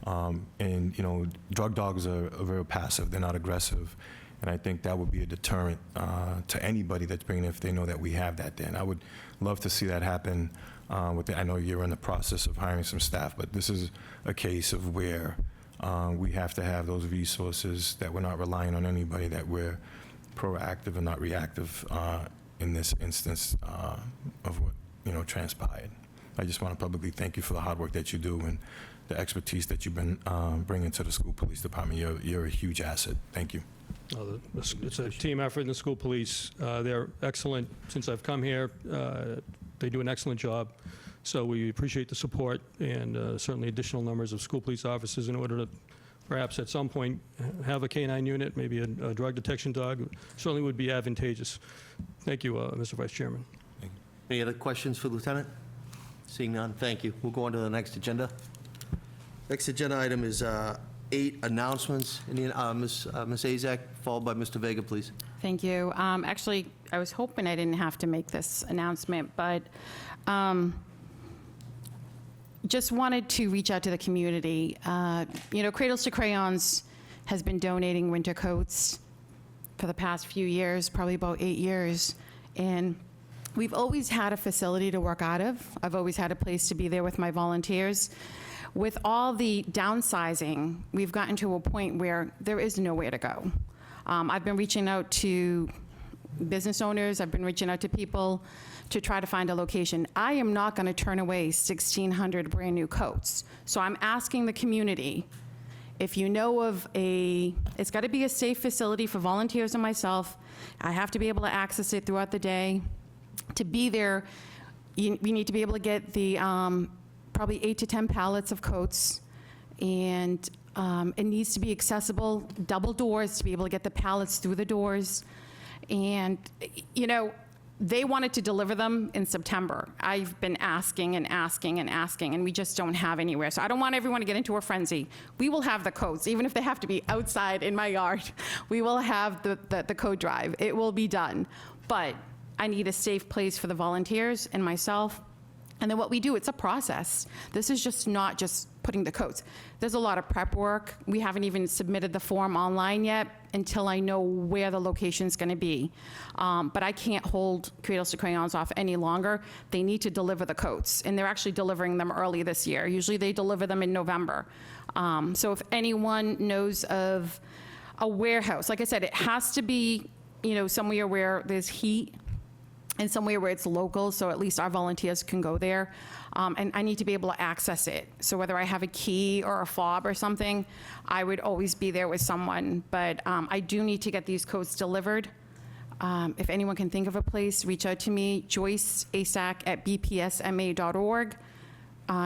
And, you know, drug dogs are very passive. They're not aggressive. And I think that would be a deterrent to anybody that's bringing it if they know that we have that there. And I would love to see that happen. I know you're in the process of hiring some staff, but this is a case of where we have to have those resources, that we're not relying on anybody, that we're proactive and not reactive in this instance of what, you know, transpired. I just want to publicly thank you for the hard work that you do and the expertise that you've been bringing to the school police department. You're a huge asset. Thank you. It's a team effort in the school police. They're excellent. Since I've come here, they do an excellent job. So we appreciate the support, and certainly additional numbers of school police officers in order to perhaps at some point have a canine unit, maybe a drug detection dog, certainly would be advantageous. Thank you, Mr. Vice Chairman. Any other questions for Lieutenant? Seeing none, thank you. We'll go on to the next agenda. Next agenda item is 8 announcements. Ms. Azak, followed by Mr. Vega, please. Thank you. Actually, I was hoping I didn't have to make this announcement, but just wanted to reach out to the community. You know, Cradles to Crayons has been donating winter coats for the past few years, probably about 8 years. And we've always had a facility to work out of. I've always had a place to be there with my volunteers. With all the downsizing, we've gotten to a point where there is nowhere to go. I've been reaching out to business owners. I've been reaching out to people to try to find a location. I am not going to turn away 1,600 brand new coats. So I'm asking the community, if you know of it's got to be a safe facility for volunteers and myself. I have to be able to access it throughout the day. To be there, we need to be able to get the probably 8 to 10 pallets of coats, and it needs to be accessible, double doors to be able to get the pallets through the doors. And, you know, they wanted to deliver them in September. I've been asking and asking and asking, and we just don't have anywhere. So I don't want everyone to get into a frenzy. We will have the coats, even if they have to be outside in my yard. We will have the coat drive. It will be done. But I need a safe place for the volunteers and myself. And then what we do, it's a process. This is just not just putting the coats. There's a lot of prep work. We haven't even submitted the form online yet until I know where the location's going to be. But I can't hold Cradles to Crayons off any longer. They need to deliver the coats, and they're actually delivering them early this year. Usually they deliver them in November. So if anyone knows of a warehouse, like I said, it has to be, you know, somewhere where there's heat, and somewhere where it's local, so at least our volunteers can go there. And I need to be able to access it. So whether I have a key or a fob or something, I would always be there with someone. But I do need to get these coats delivered. If anyone can think of a place, reach out to me, Joyce Asak at bpsma.org.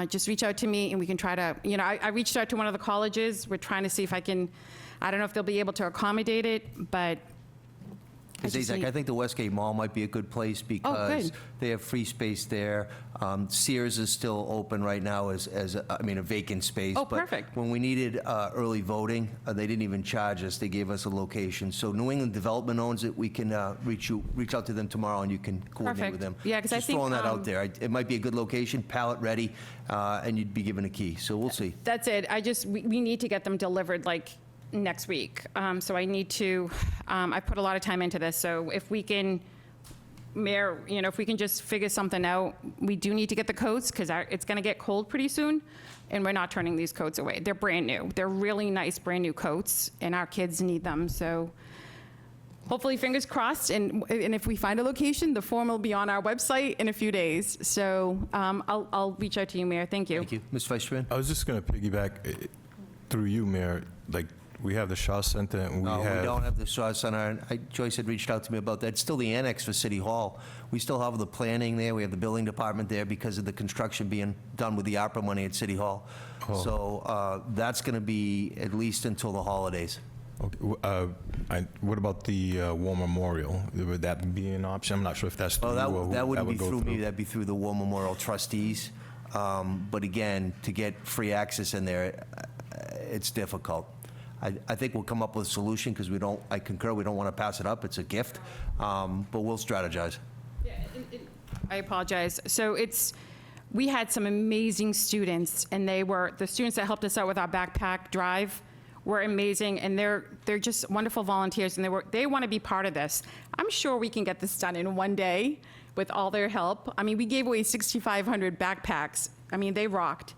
just reach out to me and we can try to, I reached out to one of the colleges. We're trying to see if I don't know if they'll be able to accommodate it, but Zach, I think the Westgate Mall might be a good place because they have free space there. Sears is still open right now as a vacant space. Oh, but perfect. when we needed early voting, they didn't even charge us. They gave us a location. So New England Development owns it. We can reach out to them tomorrow and you can coordinate with them. Perfect. Yeah, 'cause I Just think, throwing that out there. It might be a good location, pallet ready, and you'd be given a key. So we'll see. That's it. We need to get them delivered like next week. So I need to, I put a lot of time into this. So if we can, Mayor, if we can just figure something out, we do need to get the coats because it's going to get cold pretty soon. And we're not turning these coats away. They're brand new. They're really nice brand new coats and our kids need them. So hopefully, fingers crossed. And if we find a location, the form will be on our website in a few days. So I'll reach out to you, Mayor. Thank you. Thank you. Ms. Vice Chairman? I was just going to piggyback through you, Mayor. Like, we have the Shaw Center and we have... We don't have the Shaw Center. Joyce had reached out to me about that. It's still the annex for City Hall. We still have the planning there. We have the building department there because of the construction being done with the ARPA money at City Hall. Oh. So that's going to be at least until the holidays. Okay. What about the War Memorial? Would that be an option? I'm not sure if that's through you or who that wouldn't would be go through me. That'd be through the War Memorial trustees. But again, to get free access in there, it's difficult. I think we'll come up with a solution because I concur, we don't want to pass it up. It's a gift, but we'll strategize. Yeah, I apologize. So we had some amazing students, and the students that helped us out with our backpack drive were amazing, and they're just wonderful volunteers, and they want to be part of this. I'm sure we can get this done in one day with all their help. I mean, we gave away 6,500 backpacks. I mean, they rocked.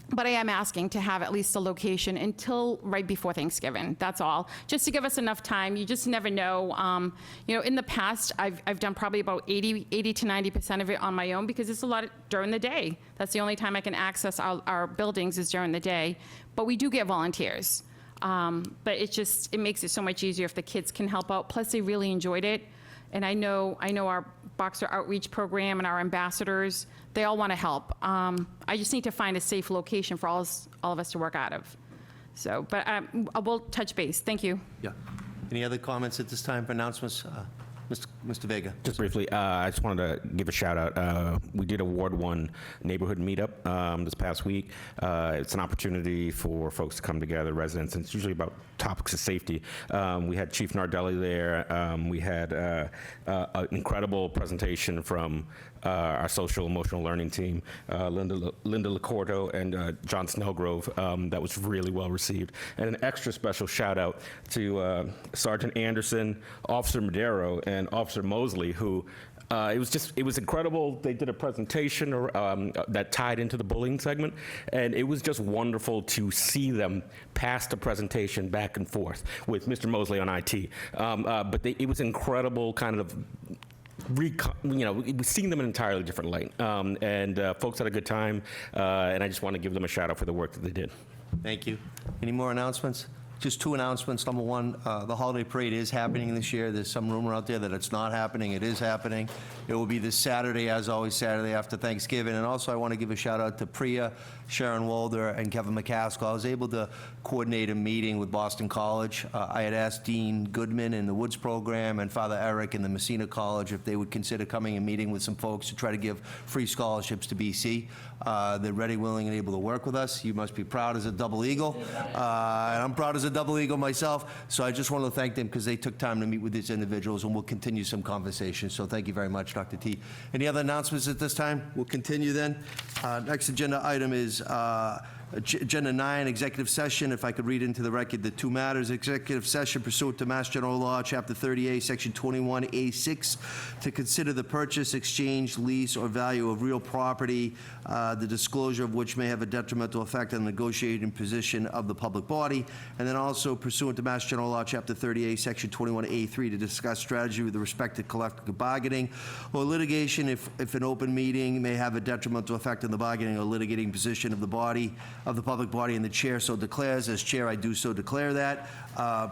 But I am asking to have at least a location until right before Thanksgiving. That's all, just to give us enough time. You just never know. In the past, I've done probably about 80 to 90% of it on my own because it's a lot during the day. That's the only time I can access our buildings is during the day. But we do get volunteers. But it makes it so much easier if the kids can help out. Plus, they really enjoyed it. And I know our Boxer Outreach Program and our ambassadors, they all want to help. I just need to find a safe location for all of us to work out of. So, but we'll touch base. Thank you. Yeah. Any other comments at this time for announcements? Mr. Vega. Just briefly, I just wanted to give a shout out. We did a Ward 1 neighborhood meetup this past week. It's an opportunity for folks to come together, residents, and it's usually about topics of safety. We had Chief Nardelli there. We had an incredible presentation from our social emotional learning team, Linda Lacorto and John Snellgrove, that was really well received. And an extra special shout out to Sergeant Anderson, Officer Madero, and Officer Mosley, who it was incredible. They did a presentation that tied into the bullying segment, and it was just wonderful to see them pass the presentation back and forth with Mr. Mosley on IT. But it was incredible, kind of. Seeing them in an entirely different light, and folks had a good time, and I just want to give them a shout out for the work that they did. Thank you. Any more announcements? Just two announcements. Number one, the holiday parade is happening this year. There's some rumor out there that it's not happening. It is happening. It will be this Saturday, as always, Saturday after Thanksgiving. And also, I want to give a shout out to Priya, Sharon Walder, and Kevin McCaskill. I was able to coordinate a meeting with Boston College. I had asked Dean Goodman in the Woods program and Father Eric in the Messina College if they would consider coming and meeting with some folks to try to give free scholarships to BC. They're ready, willing, and able to work with us. You must be proud as a double eagle. And I'm proud as a double eagle myself. So I just want to thank them because they took time to meet with these individuals, and we'll continue some conversations. So thank you very much, Dr. T. Any other announcements at this time? We'll continue then. Next agenda item is Agenda 9, executive session. If I could read into the record the two matters. Executive session pursuant to Mass General Law, Chapter 30A, Section 21A6, to consider the purchase, exchange, lease, or value of real property, the disclosure of which may have a detrimental effect on the negotiating position of the public body. And then also pursuant to Mass General Law, Chapter 30A, Section 21A3, to discuss strategy with respect to collective bargaining or litigation if an open meeting may have a detrimental effect on the bargaining or litigating position of the body. of the public body, and the chair so declares. As chair, I do so declare that.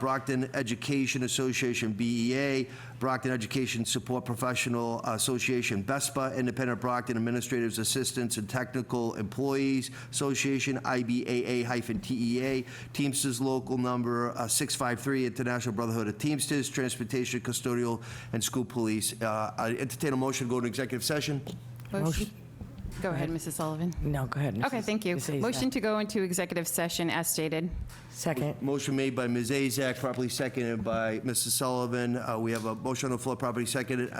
Brockton Education Association, BEA, Brockton Education Support Professional Association, BESPA, Independent Brockton Administrators, Assistants, and Technical Employees Association, IBAA-TEA, Teamsters Local Number 653, International Brotherhood of Teamsters, Transportation, Custodial, and School Police. I entertain a motion to go into executive session. Motion. Go ahead, Mrs. Sullivan. No, go ahead. Okay, thank you. Mrs. Azak. Motion to go into executive session as stated. Second. Motion made by Ms. Azak, properly seconded by Mrs. Sullivan. We have a motion on the floor, properly seconded.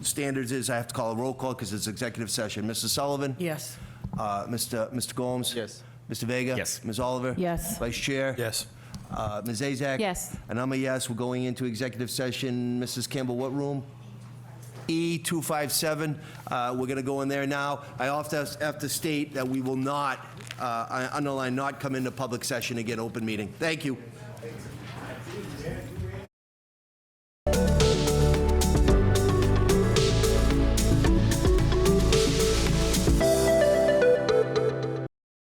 Standards is I have to call a roll call because it's executive session. Mrs. Sullivan? Yes. Mr. Gomes? Yes. Mr. Vega? Yes. Ms. Oliver? Yes. Vice Chair? Yes. Ms. Azak? Yes. And I'm a yes. We're going into executive session. Mrs. Campbell, what room? E257. We're going to go in there now. I also have to state that we will not, I underline, not come into public session and get open meeting. Thank you.